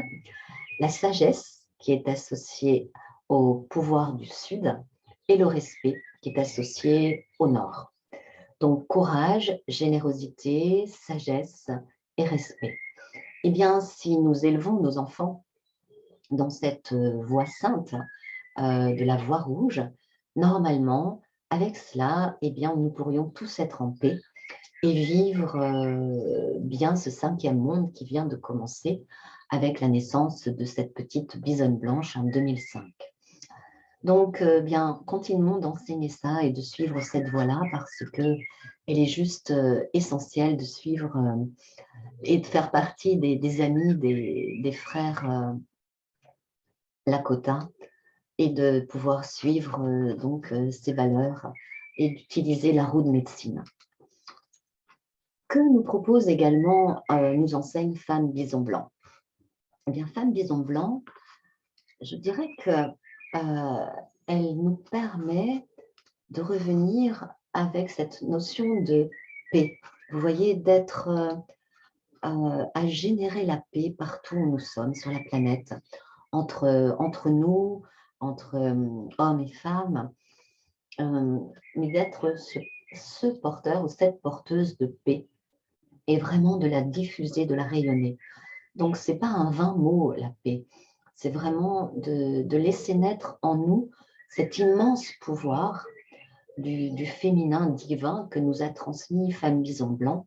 S1: La sagesse, qui est associée au pouvoir du Sud. Et le respect, qui est associé au Nord. Donc, courage, générosité, sagesse et respect. Eh bien, si nous élevons nos enfants dans cette voie sainte de la voie rouge, normalement, avec cela, eh bien, nous pourrions tous être en paix et vivre bien ce 5e monde qui vient de commencer avec la naissance de cette petite bisonne blanche en 2005. Donc, bien, continuons d'enseigner ça et de suivre cette voie-là parce que elle est juste essentielle de suivre et de faire partie des amis, des frères Lakota et de pouvoir suivre donc ces valeurs et d'utiliser la roue de médecine. Que nous propose également, nous enseigne Femme Bison Blanc? Eh bien, Femme Bison Blanc, je dirais que elle nous permet de revenir avec cette notion de paix. Vous voyez, d'être à générer la paix partout où nous sommes sur la planète, entre nous, entre hommes et femmes, mais d'être ce porteur ou cette porteuse de paix et vraiment de la diffuser, de la rayonner. Donc, ce n'est pas un vain mot, la paix. C'est vraiment de laisser naître en nous cet immense pouvoir du féminin divin que nous a transmis Femme Bison Blanc,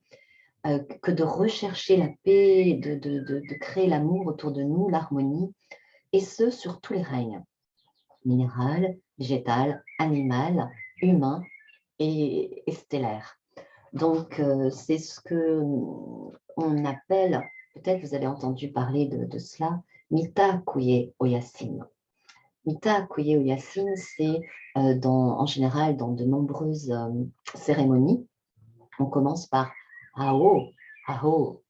S1: que de rechercher la paix, de créer l'amour autour de nous, l'harmonie, et ce, sur tous les règnes, minéral, végétal, animal, humain et stellaire. Donc, c'est ce que on appelle, peut-être vous avez entendu parler de cela, Mita Kuye Oyasin. Mita Kuye Oyasin, c'est en général dans de nombreuses cérémonies, on commence par Aho, Aho,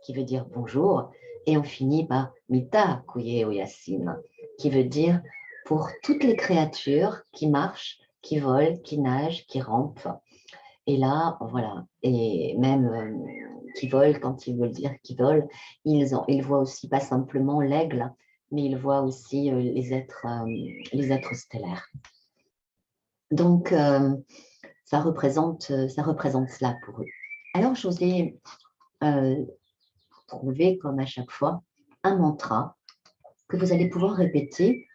S1: qui veut dire bonjour, et on finit par Mita Kuye Oyasin, qui veut dire pour toutes les créatures qui marchent, qui volent, qui nagent, qui rampent. Et là, voilà, et même qui volent, quand ils veulent dire qu'ils volent, ils voient aussi pas simplement l'aigle, mais ils voient aussi les êtres stellaires. Donc, ça représente cela pour eux. Alors, je vous ai trouvé, comme à chaque fois, un mantra que vous allez pouvoir répéter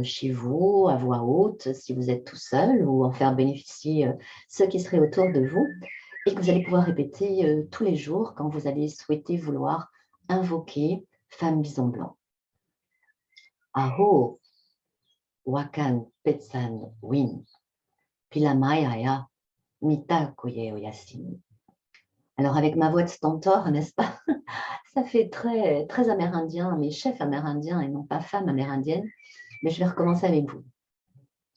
S1: chez vous, à voix haute, si vous êtes tout seul, ou en faire bénéficier ceux qui seraient autour de vous, et que vous allez pouvoir répéter tous les jours quand vous allez souhaiter vouloir invoquer Femme Bison Blanc. Aho, Wakan Petsan Win, Pilamayaya, Mita Kuye Oyasin. Alors, avec ma voix de stentor, n'est-ce pas? Ça fait très, très amérindien, mais chef amérindien et non pas femme amérindienne. Mais je vais recommencer avec vous.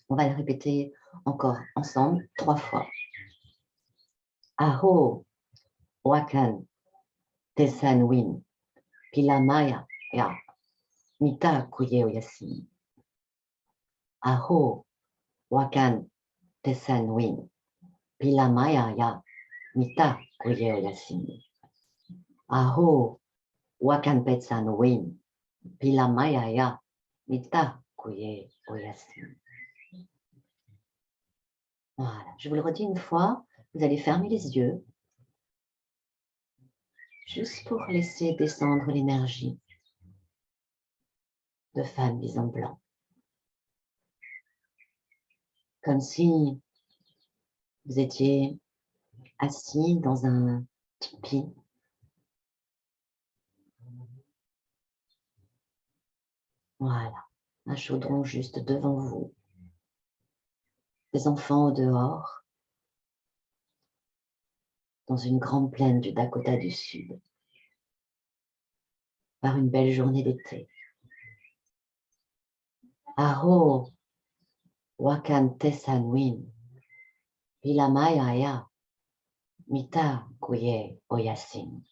S1: On va le répéter encore ensemble 3 fois. Aho, Wakan, Tesan Win, Pilamaya, Ya, Mita Kuye Oyasin. Aho, Wakan, Tesan Win, Pilamaya, Ya, Mita Kuye Oyasin. Aho, Wakan Petsan Win, Pilamaya, Ya, Mita Kuye Oyasin. Voilà, je vous le redis une fois, vous allez fermer les yeux, juste pour laisser descendre l'énergie de Femme Bison Blanc. Comme si vous étiez assis dans un tipi. Voilà, un chaudron juste devant vous. Des enfants au dehors, dans une grande plaine du Dakota du Sud, par une belle journée d'été. Aho, Wakan Tesan Win, Pilamaya Ya, Mita Kuye Oyasin.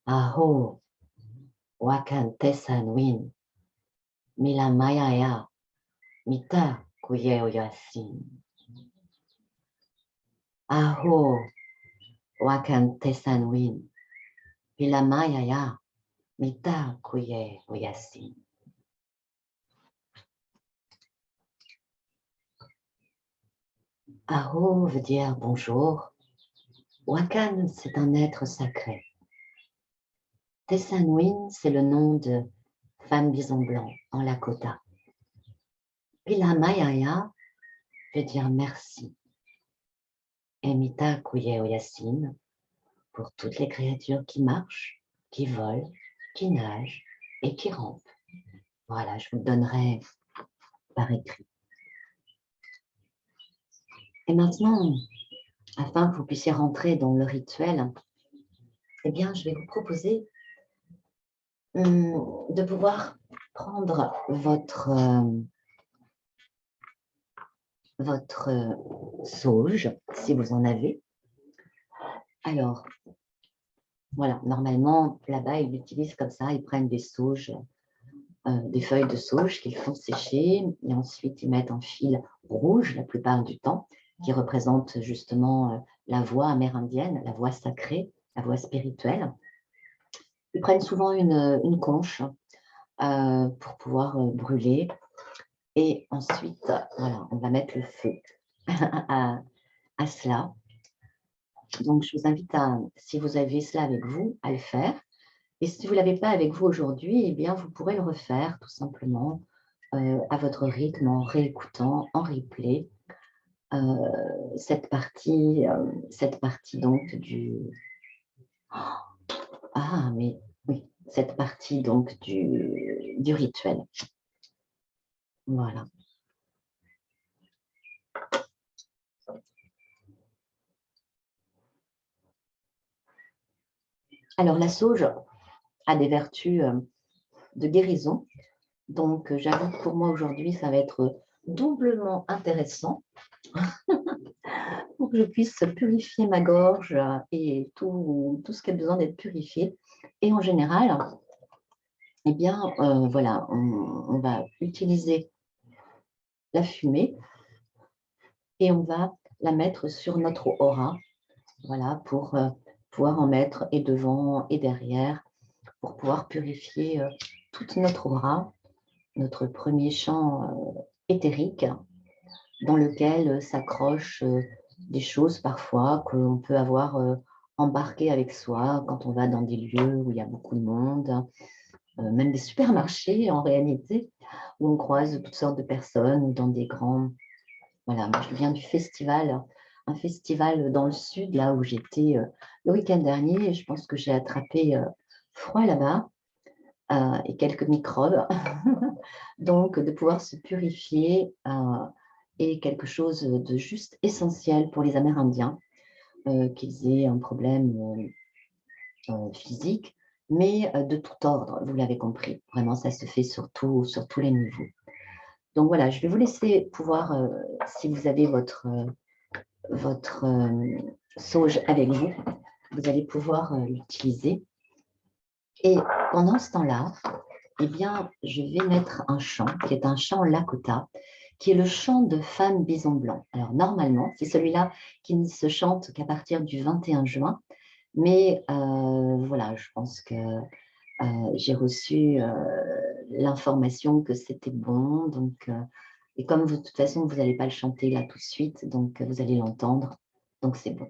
S1: Aho, Wakan Tesan Win, Milamaya Ya, Mita Kuye Oyasin. Aho, Wakan Tesan Win, Pilamaya Ya, Mita Kuye Oyasin. Aho veut dire bonjour. Wakan, c'est un être sacré. Tesan Win, c'est le nom de Femme Bison Blanc en Lakota. Pilamayaya veut dire merci. Et Mita Kuye Oyasin, pour toutes les créatures qui marchent, qui volent, qui nagent et qui rampent. Voilà, je vous le donnerai par écrit. Et maintenant, afin que vous puissiez rentrer dans le rituel, eh bien, je vais vous proposer de pouvoir prendre votre sauge, si vous en avez. Alors, voilà, normalement, là-bas, ils l'utilisent comme ça, ils prennent des sauges, des feuilles de sauge qu'ils font sécher, et ensuite ils mettent un fil rouge la plupart du temps, qui représente justement la voie amérindienne, la voie sacrée, la voie spirituelle. Ils prennent souvent une conche pour pouvoir brûler. Et ensuite, voilà, on va mettre le feu à cela. Donc, je vous invite à, si vous avez cela avec vous, à le faire. Et si vous ne l'avez pas avec vous aujourd'hui, eh bien, vous pourrez le refaire tout simplement à votre rythme, en réécoutant, en replay, cette partie donc du... Ah, mais oui, cette partie donc du rituel. Voilà. Alors, la sauge a des vertus de guérison. Donc, j'avoue que pour moi, aujourd'hui, ça va être doublement intéressant pour que je puisse purifier ma gorge et tout ce qui a besoin d'être purifié. Et en général, eh bien, voilà, on va utiliser la fumée et on va la mettre sur notre aura, voilà, pour pouvoir en mettre et devant et derrière, pour pouvoir purifier toute notre aura, notre premier champ éthérique, dans lequel s'accrochent des choses parfois que l'on peut avoir embarquées avec soi quand on va dans des lieux où il y a beaucoup de monde, même des supermarchés en réalité, où on croise toutes sortes de personnes dans des grands... Voilà, moi je viens du festival, un festival dans le sud, là où j'étais le week-end dernier, et je pense que j'ai attrapé froid là-bas et quelques microbes. Donc, de pouvoir se purifier est quelque chose de juste essentiel pour les Amérindiens, qu'ils aient un problème physique, mais de tout ordre, vous l'avez compris. Vraiment, ça se fait sur tous les niveaux. Donc voilà, je vais vous laisser pouvoir, si vous avez votre sauge avec vous, vous allez pouvoir l'utiliser. Et pendant ce temps-là, eh bien, je vais mettre un chant qui est un chant Lakota, qui est le chant de Femme Bison Blanc. Alors, normalement, c'est celui-là qui ne se chante qu'à partir du 21 juin. Mais voilà, je pense que j'ai reçu l'information que c'était bon. Donc, et comme de toute façon, vous n'allez pas le chanter là tout de suite, donc vous allez l'entendre. Donc, c'est bon.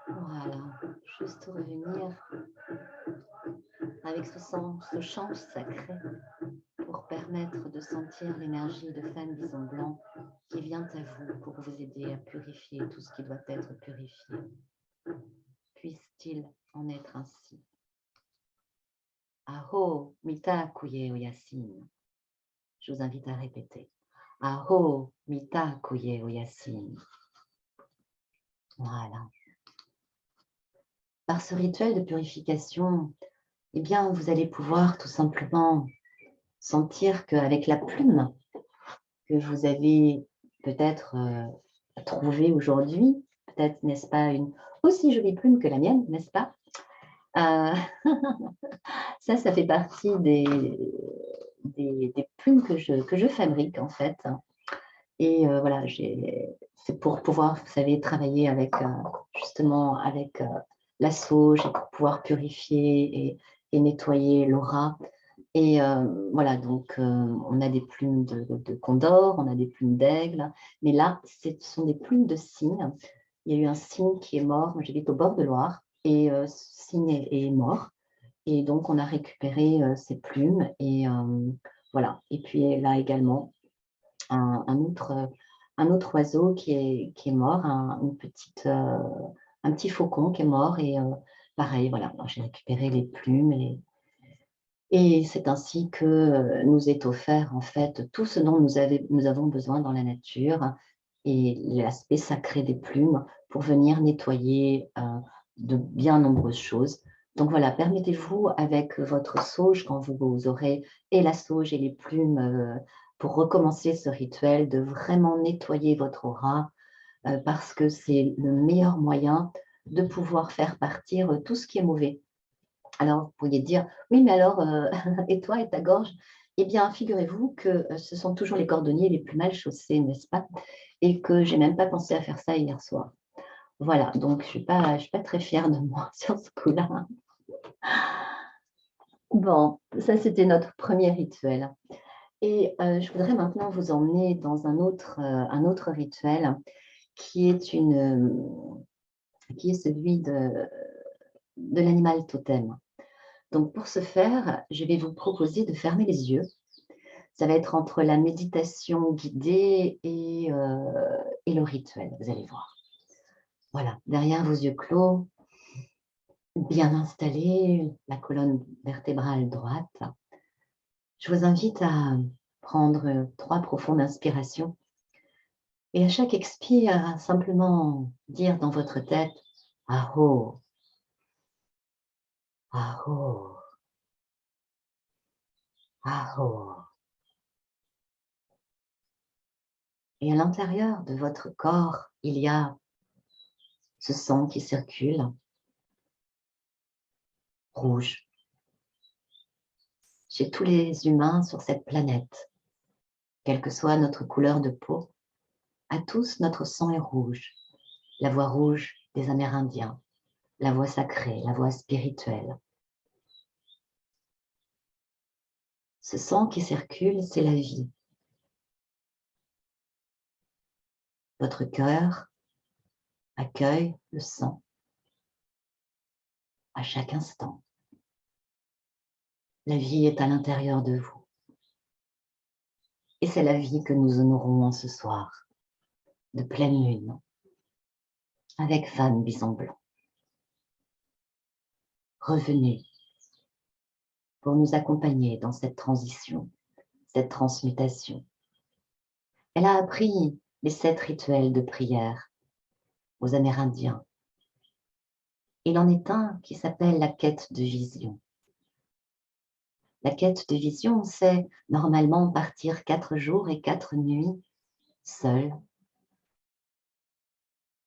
S1: Voilà, juste revenir avec ce chant sacré pour permettre de sentir l'énergie de Femme Bison Blanc qui vient à vous pour vous aider à purifier tout ce qui doit être purifié. Puisse-t-il en être ainsi. Aho mita kuye oyasin. Je vous invite à répéter. Aho mita kuye oyasin. Voilà. Par ce rituel de purification, eh bien, vous allez pouvoir tout simplement sentir qu'avec la plume que vous avez peut-être trouvée aujourd'hui, peut-être, n'est-ce pas, une aussi jolie plume que la mienne, n'est-ce pas? Ça fait partie des plumes que je fabrique, en fait. Et voilà, c'est pour pouvoir, vous savez, travailler avec, justement, avec la sauge, et pour pouvoir purifier et nettoyer l'aura. Et voilà, donc on a des plumes de condor, on a des plumes d'aigle, mais là, ce sont des plumes de cygne. Il y a eu un cygne qui est mort, moi j'habite au bord de Loire, et ce cygne est mort. Et donc, on a récupéré ces plumes, et voilà. Et puis là également, un autre oiseau qui est mort, un petit faucon qui est mort, et pareil, voilà, j'ai récupéré les plumes, et c'est ainsi que nous est offert en fait tout ce dont nous avons besoin dans la nature, et l'aspect sacré des plumes pour venir nettoyer de bien nombreuses choses. Donc voilà, permettez-vous avec votre sauge, quand vous aurez et la sauge et les plumes, pour recommencer ce rituel, de vraiment nettoyer votre aura, parce que c'est le meilleur moyen de pouvoir faire partir tout ce qui est mauvais. Alors, vous pourriez dire, oui, mais alors, et toi et ta gorge? Eh bien, figurez-vous que ce sont toujours les cordonniers les plus mal chaussés, n'est-ce pas? Et que j'ai même pas pensé à faire ça hier soir. Voilà, donc je suis pas très fière de moi sur ce coup-là. Bon, ça, c'était notre premier rituel. Et je voudrais maintenant vous emmener dans un autre rituel qui est celui de l'animal totem. Donc, pour ce faire, je vais vous proposer de fermer les yeux. Ça va être entre la méditation guidée et le rituel, vous allez voir. Voilà, derrière vos yeux clos, bien installés, la colonne vertébrale droite. Je vous invite à prendre 3 profondes inspirations, et à chaque expire, simplement dire dans votre tête « Aho, aho, aho. Et à l'intérieur de votre corps, il y a ce sang qui circule, rouge. Chez tous les humains sur cette planète, quelle que soit notre couleur de peau, à tous notre sang est rouge. La voix rouge des Amérindiens, la voix sacrée, la voix spirituelle. Ce sang qui circule, c'est la vie. Votre cœur accueille le sang à chaque instant. La vie est à l'intérieur de vous. Et c'est la vie que nous honorons en ce soir, de pleine lune, avec Femme Bison Blanc. Revenez pour nous accompagner dans cette transition, cette transmutation. Elle a appris les 7 rituels de prière aux Amérindiens. Il en est un qui s'appelle la quête de vision. La quête de vision, c'est normalement partir 4 jours et 4 nuits seul,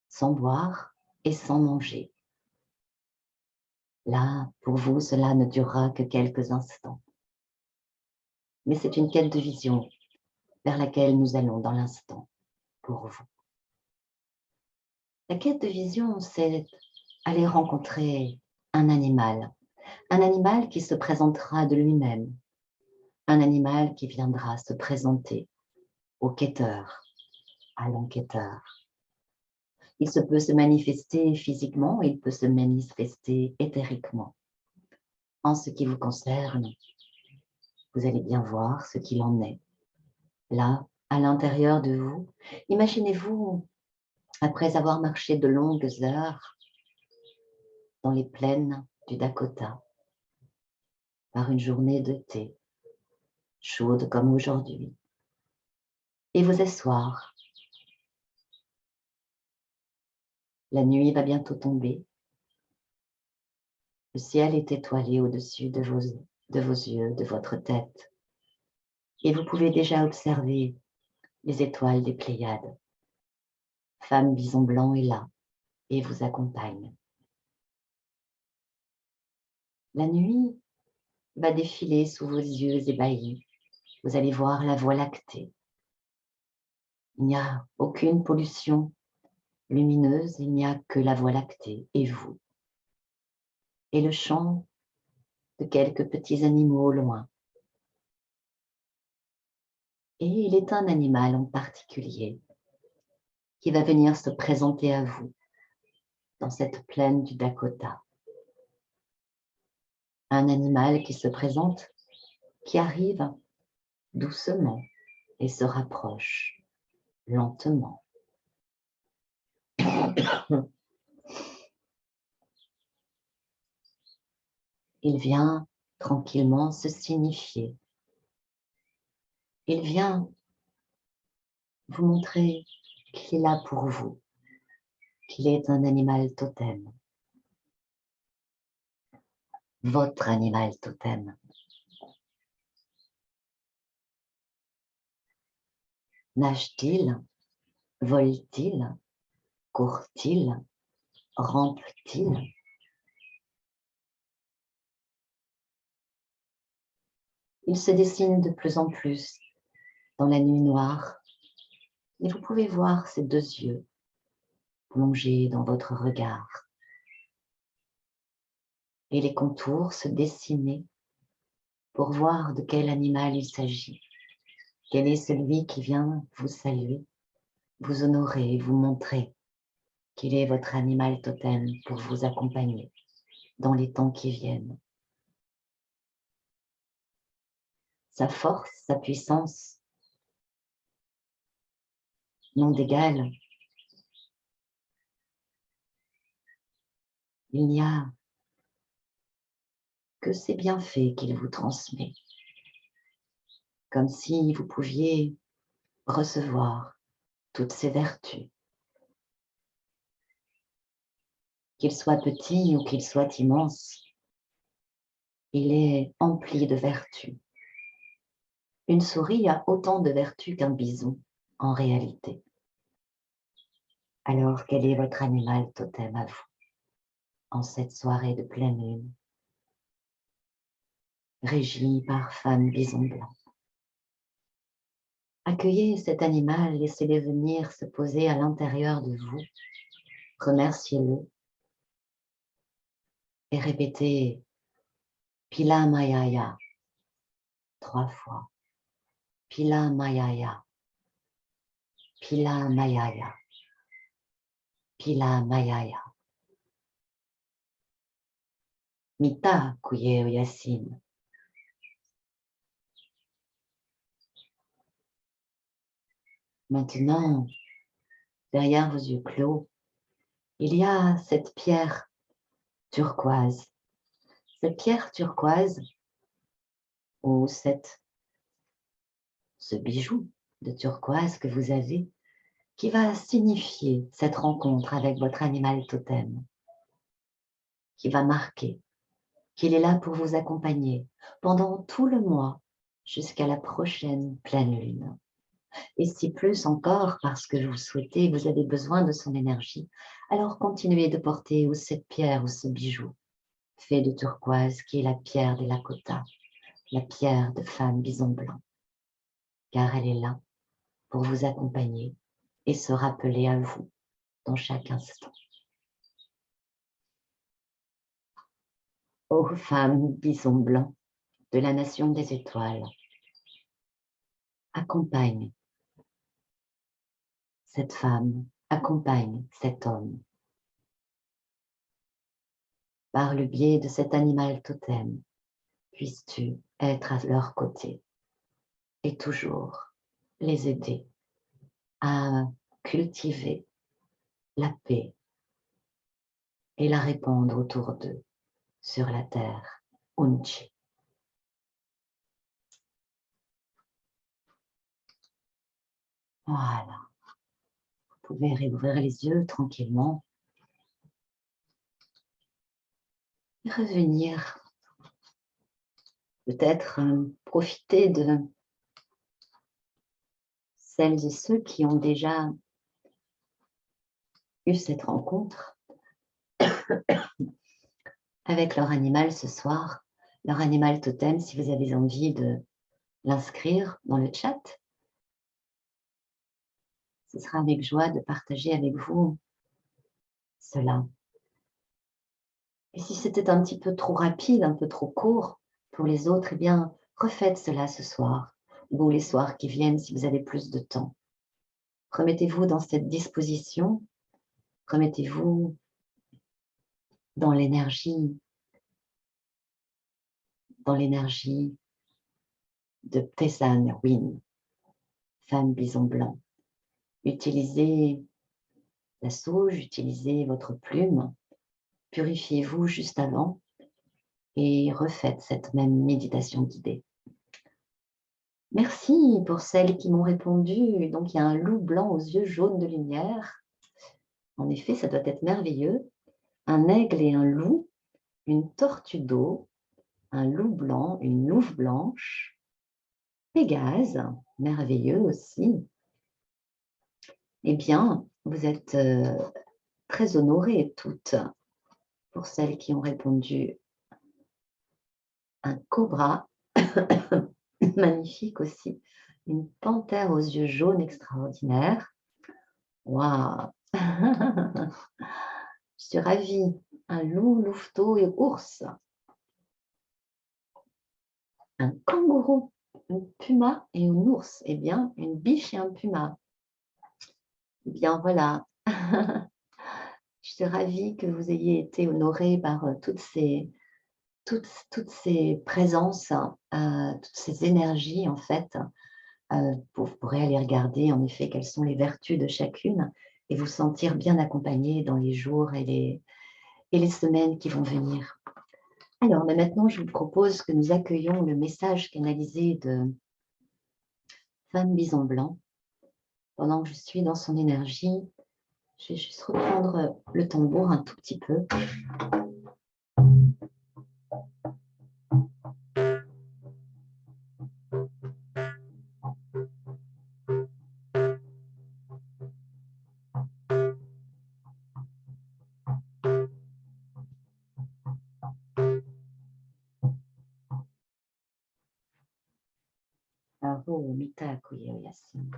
S1: sans boire et sans manger. Là, pour vous, cela ne durera que quelques instants. Mais c'est une quête de vision vers laquelle nous allons dans l'instant pour vous. La quête de vision, c'est aller rencontrer un animal qui se présentera de lui-même, un animal qui viendra se présenter au quêteur, à l'enquêteur. Il peut se manifester physiquement, il peut se manifester éthériquement. En ce qui vous concerne, vous allez bien voir ce qu'il en est. Là, à l'intérieur de vous, imaginez-vous, après avoir marché de longues heures dans les plaines du Dakota, par une journée de thé, chaude comme aujourd'hui, et vous asseoir. La nuit va bientôt tomber. Le ciel est étoilé au-dessus de vos yeux, de votre tête. Et vous pouvez déjà observer les étoiles des Pléiades. Femme Bison Blanc est là et vous accompagne. La nuit va défiler sous vos yeux ébahis. Vous allez voir la Voie lactée. Il n'y a aucune pollution lumineuse, il n'y a que la Voie lactée et vous. Et le chant de quelques petits animaux au loin. Et il est un animal en particulier qui va venir se présenter à vous dans cette plaine du Dakota. Un animal qui se présente, qui arrive doucement et se rapproche lentement. Il vient tranquillement se signifier. Il vient vous montrer qu'il est là pour vous, qu'il est un animal totem. Votre animal totem. Nage-t-il? Vole-t-il? Court-il? Rampe-t-il? Il se dessine de plus en plus dans la nuit noire et vous pouvez voir ses 2 yeux plongés dans votre regard et les contours se dessiner pour voir de quel animal il s'agit. Quel est celui qui vient vous saluer, vous honorer, vous montrer qu'il est votre animal totem pour vous accompagner dans les temps qui viennent. Sa force, sa puissance n'ont d'égal. Il n'y a que ses bienfaits qu'il vous transmet, comme si vous pouviez recevoir toutes ses vertus qu'il soit petit ou qu'il soit immense, il est empli de vertus. Une souris a autant de vertus qu'un bison, en réalité. Alors, quel est votre animal totem à vous, en cette soirée de pleine lune, régie par femme bison blanc? Accueillez cet animal, laissez-le venir se poser à l'intérieur de vous, remerciez-le et répétez Pila Mayaya 3 fois. Pila Mayaya, Pila Mayaya, Pila Mayaya. Mita Kuye Yasin. Maintenant, derrière vos yeux clos, il y a cette pierre turquoise. Cette pierre turquoise ou ce bijou de turquoise que vous avez qui va signifier cette rencontre avec votre animal totem, qui va marquer qu'il est là pour vous accompagner pendant tout le mois jusqu'à la prochaine pleine lune. Et si plus encore, parce que vous souhaitez, vous avez besoin de son énergie, alors continuez de porter ou cette pierre ou ce bijou fait de turquoise qui est la pierre des Lakota, la pierre de femme bison blanc, car elle est là pour vous accompagner et se rappeler à vous dans chaque instant. Ô femme bison blanc de la nation des étoiles, accompagne cette femme, accompagne cet homme par le biais de cet animal totem. Puisses-tu être à leur côté et toujours les aider à cultiver la paix et la répandre autour d'eux sur la terre. Unchi. Voilà. Vous pouvez réouvrir les yeux tranquillement et revenir. Peut-être profiter de celles et ceux qui ont déjà eu cette rencontre avec leur animal ce soir, leur animal totem, si vous avez envie de l'inscrire dans le chat. Ce sera avec joie de partager avec vous cela. Et si c'était un petit peu trop rapide, un peu trop court pour les autres, eh bien, refaites cela ce soir ou les soirs qui viennent si vous avez plus de temps. Remettez-vous dans cette disposition, remettez-vous dans l'énergie de Ptesan Win, femme bison blanc. Utilisez la sauge, utilisez votre plume, purifiez-vous juste avant et refaites cette même méditation guidée. Merci pour celles qui m'ont répondu. Donc, il y a un loup blanc aux yeux jaunes de lumière. En effet, ça doit être merveilleux. Un aigle et un loup, une tortue d'eau, un loup blanc, une louve blanche, Pégase, merveilleux aussi. Eh bien, vous êtes très honorées toutes pour celles qui ont répondu. Un cobra, magnifique aussi. Une panthère aux yeux jaunes extraordinaire. Waouh! Je suis ravie. Un loup, louveteau et ours. Un kangourou, un puma et un ours. Eh bien, une biche et un puma. Eh bien, voilà. Je suis ravie que vous ayez été honorés par toutes ces présences, toutes ces énergies, en fait. Vous pourrez aller regarder, en effet, quelles sont les vertus de chacune et vous sentir bien accompagné dans les jours et les semaines qui vont venir. Alors, mais maintenant, je vous propose que nous accueillions le message canalisé de Femme Bison Blanc. Pendant que je suis dans son énergie, Je vais juste reprendre le tambour un tout petit peu. Aho mitakuye yasin.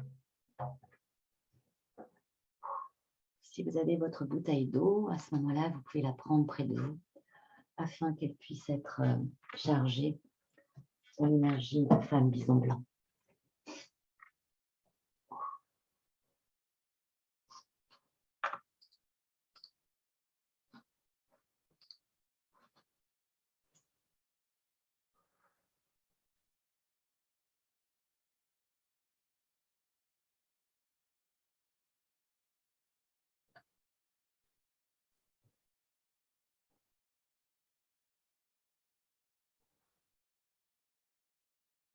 S1: Si vous avez votre bouteille d'eau, à ce moment-là, vous pouvez la prendre près de vous afin qu'elle puisse être chargée en l'énergie de femme bison blanc.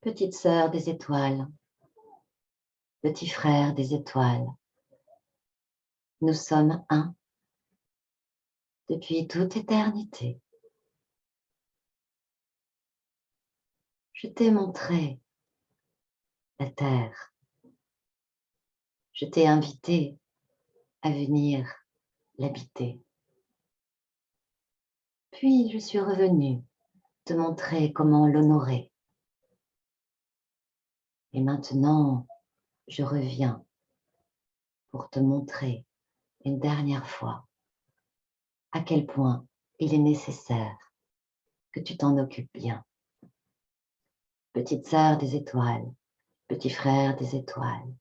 S1: Petite sœur des étoiles, petit frère des étoiles, nous sommes un depuis toute éternité. Je t'ai montré la terre. Je t'ai invité à venir l'habiter. Puis je suis revenue te montrer comment l'honorer. Et maintenant, je reviens pour te montrer une dernière fois à quel point il est nécessaire que tu t'en occupes bien. Petite sœur des étoiles, petit frère des étoiles,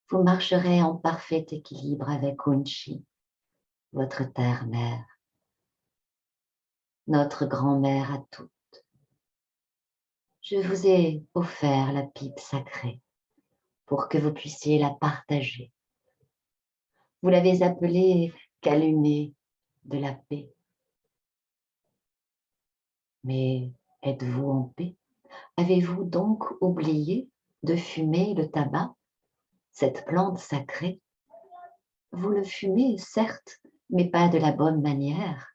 S1: vous marcherez en parfait équilibre avec Unchi, votre terre-mère, notre grand-mère à toutes. Je vous ai offert la pipe sacrée pour que vous puissiez la partager. Vous l'avez appelée calumet de la paix. Mais êtes-vous en paix? Avez-vous donc oublié de fumer le tabac, cette plante sacrée? Vous le fumez, certes, mais pas de la bonne manière.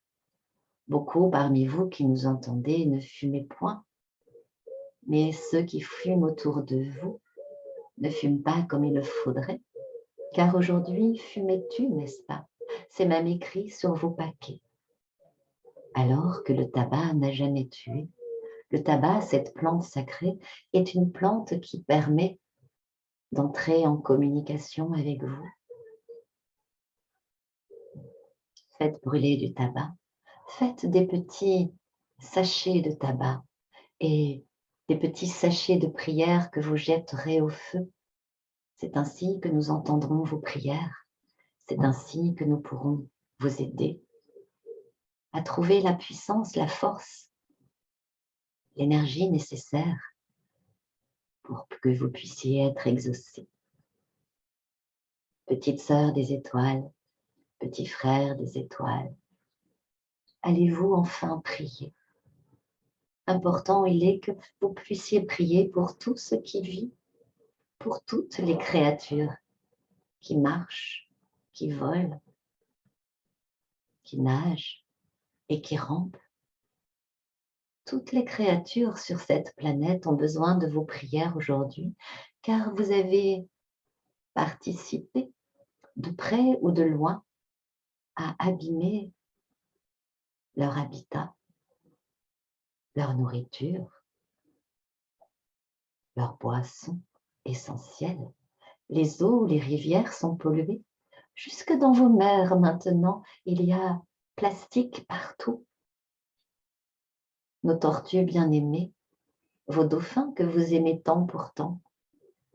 S1: Beaucoup parmi vous qui nous entendez ne fumez point, mais ceux qui fument autour de vous ne fument pas comme il le faudrait, car aujourd'hui, fumez-tu, n'est-ce pas? C'est même écrit sur vos paquets. Alors que le tabac n'a jamais tué, le tabac, cette plante sacrée, est une plante qui permet d'entrer en communication avec vous. Faites brûler du tabac, faites des petits sachets de tabac et des petits sachets de prière que vous jetterez au feu. C'est ainsi que nous entendrons vos prières. C'est ainsi que nous pourrons vous aider à trouver la puissance, la force, l'énergie nécessaire pour que vous puissiez être exaucés. Petite sœur des étoiles, petit frère des étoiles, allez-vous enfin prier? Important il est que vous puissiez prier pour tout ce qui vit, pour toutes les créatures qui marchent, qui volent, qui nagent et qui rampent. Toutes les créatures sur cette planète ont besoin de vos prières aujourd'hui, car vous avez participé, de près ou de loin, à abîmer leur habitat, leur nourriture, leurs boissons essentielles. Les eaux, les rivières sont polluées. Jusque dans vos mers maintenant, il y a plastique partout. Nos tortues bien-aimées, vos dauphins que vous aimez tant pourtant,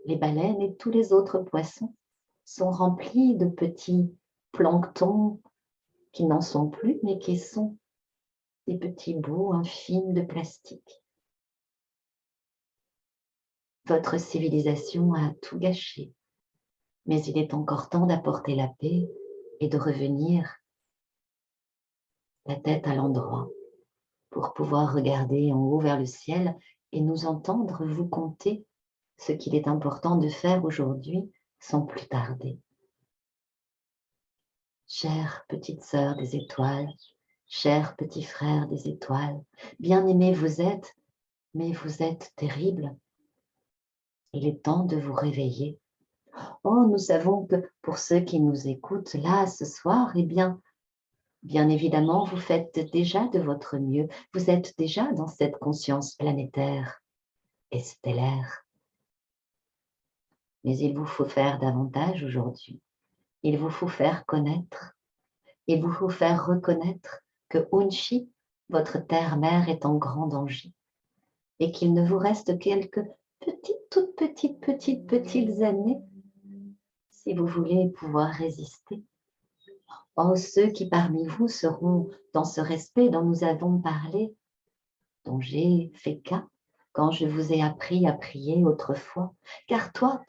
S1: les baleines et tous les autres poissons sont remplis de petits planctons qui n'en sont plus, mais qui sont des petits bouts infimes de plastique. Votre civilisation a tout gâché, mais il est encore temps d'apporter la paix et de revenir la tête à l'endroit pour pouvoir regarder en haut vers le ciel et nous entendre vous conter ce qu'il est important de faire aujourd'hui sans plus tarder. Chère petite sœur des étoiles, cher petit frère des étoiles, bien-aimés vous êtes, mais vous êtes terribles. Il est temps de vous réveiller. Oh, nous savons que pour ceux qui nous écoutent là ce soir, eh bien évidemment, vous faites déjà de votre mieux. Vous êtes déjà dans cette conscience planétaire et stellaire. Mais il vous faut faire davantage aujourd'hui. Il vous faut faire connaître. Il vous faut faire reconnaître que Unchi, votre terre-mère, est en grand danger et qu'il ne vous reste quelques toutes petites années si vous voulez pouvoir résister. Oh, ceux qui parmi vous seront dans ce respect dont nous avons parlé, dont j'ai fait cas quand je vous ai appris à prier autrefois. Car toi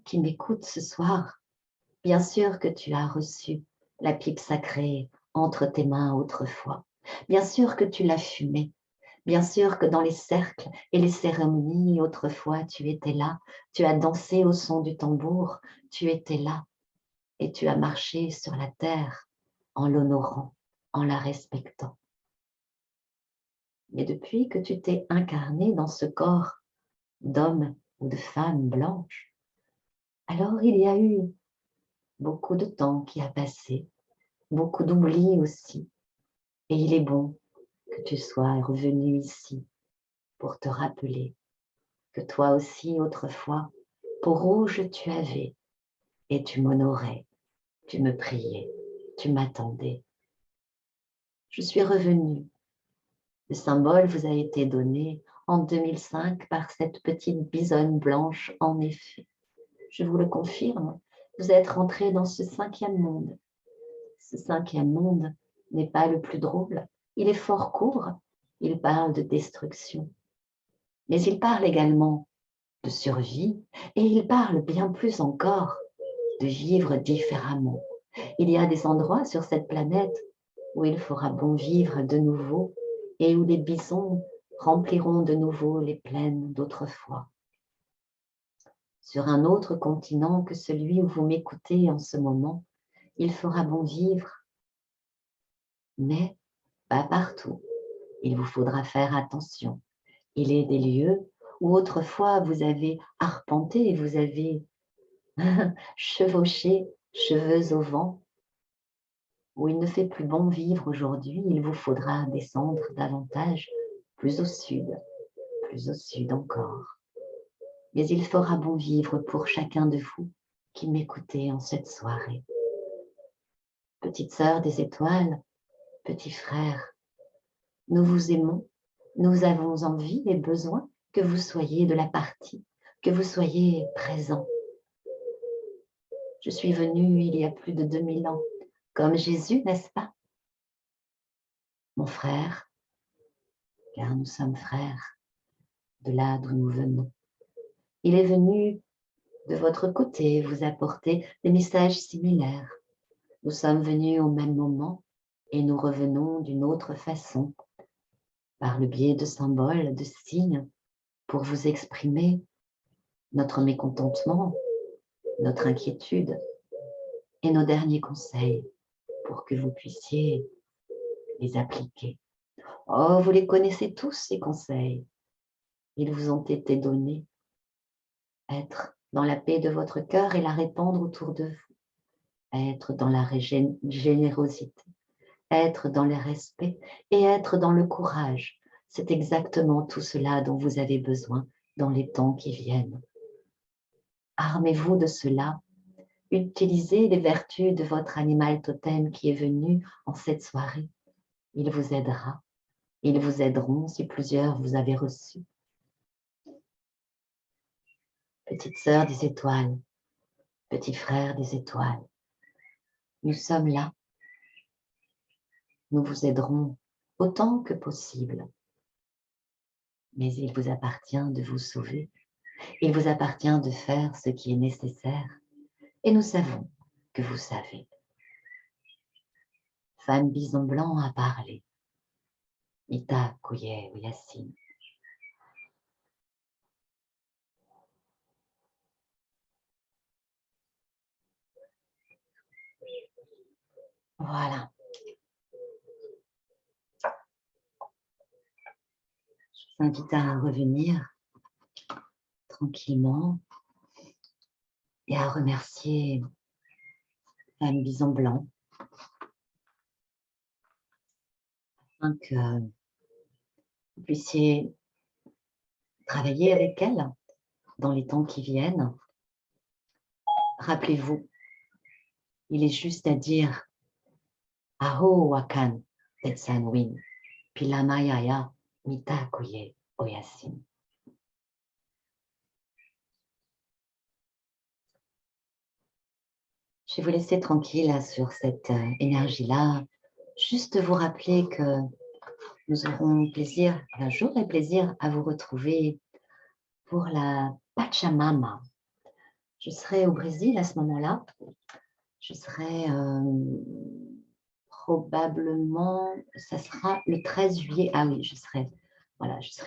S1: qui m'écoutes ce soir, bien sûr que tu as reçu la pipe sacrée entre tes mains autrefois. Bien sûr que tu l'as fumée. Bien sûr que dans les cercles et les cérémonies autrefois, tu étais là. Tu as dansé au son du tambour. Tu étais là et tu as marché sur la terre en l'honorant, en la respectant. Mais depuis que tu t'es incarné dans ce corps d'homme ou de femme blanche, alors il y a eu beaucoup de temps qui a passé, beaucoup d'oubli aussi. Et il est bon que tu sois revenu ici pour te rappeler que toi aussi, autrefois, peau rouge tu avais et tu m'honorais, tu me priais, tu m'attendais. Je suis revenue. Le symbole vous a été donné en 2005 par cette petite bisonne blanche, en effet. Je vous le confirme, vous êtes rentré dans ce cinquième monde. Ce cinquième monde n'est pas le plus drôle. Il est fort court. Il parle de destruction. Mais il parle également de survie et il parle bien plus encore de vivre différemment. Il y a des endroits sur cette planète où il fera bon vivre de nouveau et où les bisons rempliront de nouveau les plaines d'autrefois. Sur un autre continent que celui où vous m'écoutez en ce moment, il fera bon vivre, mais pas partout. Il vous faudra faire attention. Il est des lieux où autrefois vous avez arpenté, vous avez chevauché, cheveux au vent, où il ne fait plus bon vivre aujourd'hui, il vous faudra descendre davantage, plus au sud encore. Mais il fera bon vivre pour chacun de vous qui m'écoutez en cette soirée. Petite sœur des étoiles, petit frère, nous vous aimons, nous avons envie et besoin que vous soyez de la partie, que vous soyez présents. Je suis venue il y a plus de 2000 ans, comme Jésus, n'est-ce pas? Mon frère, car nous sommes frères, de là d'où nous venons. Il est venu de votre côté vous apporter des messages similaires. Nous sommes venus au même moment et nous revenons d'une autre façon, par le biais de symboles, de signes, pour vous exprimer notre mécontentement, notre inquiétude et nos derniers conseils pour que vous puissiez les appliquer. Oh, vous les connaissez tous, ces conseils. Ils vous ont été donnés. Être dans la paix de votre cœur et la répandre autour de vous. Être dans la générosité. Être dans le respect et être dans le courage. C'est exactement tout cela dont vous avez besoin dans les temps qui viennent. Armez-vous de cela. Utilisez les vertus de votre animal totem qui est venu en cette soirée. Il vous aidera. Ils vous aideront si plusieurs vous avez reçu. Petite sœur des étoiles, petit frère des étoiles, nous sommes là. Nous vous aiderons autant que possible. Mais il vous appartient de vous sauver. Il vous appartient de faire ce qui est nécessaire. Et nous savons que vous savez. Femme bison blanc a parlé. Ita Kouye Yassine. Voilà. Je vous invite à revenir tranquillement et à remercier Femme Bison Blanc afin que vous puissiez travailler avec elle dans les temps qui viennent. Rappelez-vous, il est juste à dire Aho Wakan Tetsanwin Pilamayaya Mitakoye Oyasin. Je vais vous laisser tranquille là, sur cette énergie-là. Juste vous rappeler que nous aurons plaisir, j'aurai plaisir à vous retrouver pour la Pachamama. Je serai au Brésil à ce moment-là. Je serai probablement, ça sera le 13 juillet. Ah oui, je serai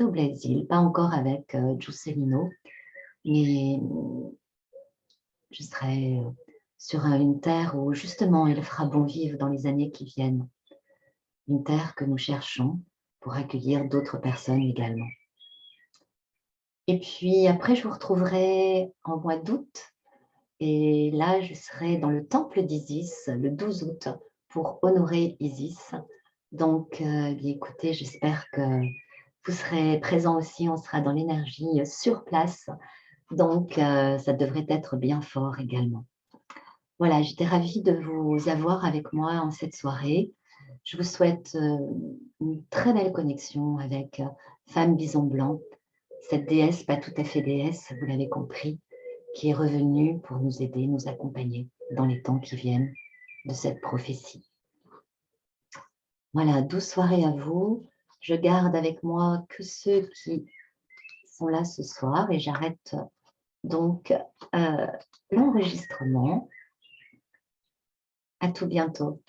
S1: au Brésil, pas encore avec Juscelino, mais je serai sur une terre où justement il fera bon vivre dans les années qui viennent. Une terre que nous cherchons pour accueillir d'autres personnes également. Et puis après, je vous retrouverai en mois d'août. Et là, je serai dans le temple d'Isis le 12 août pour honorer Isis. Donc, écoutez, j'espère que vous serez présents aussi. On sera dans l'énergie sur place. Donc, ça devrait être bien fort également. Voilà, j'étais ravie de vous avoir avec moi en cette soirée. Je vous souhaite une très belle connexion avec Femme Bison Blanc, cette déesse, pas tout à fait déesse, vous l'avez compris, qui est revenue pour nous aider, nous accompagner dans les temps qui viennent de cette prophétie. Voilà, douce soirée à vous. Je garde avec moi que ceux qui sont là ce soir et j'arrête donc l'enregistrement. À tout bientôt.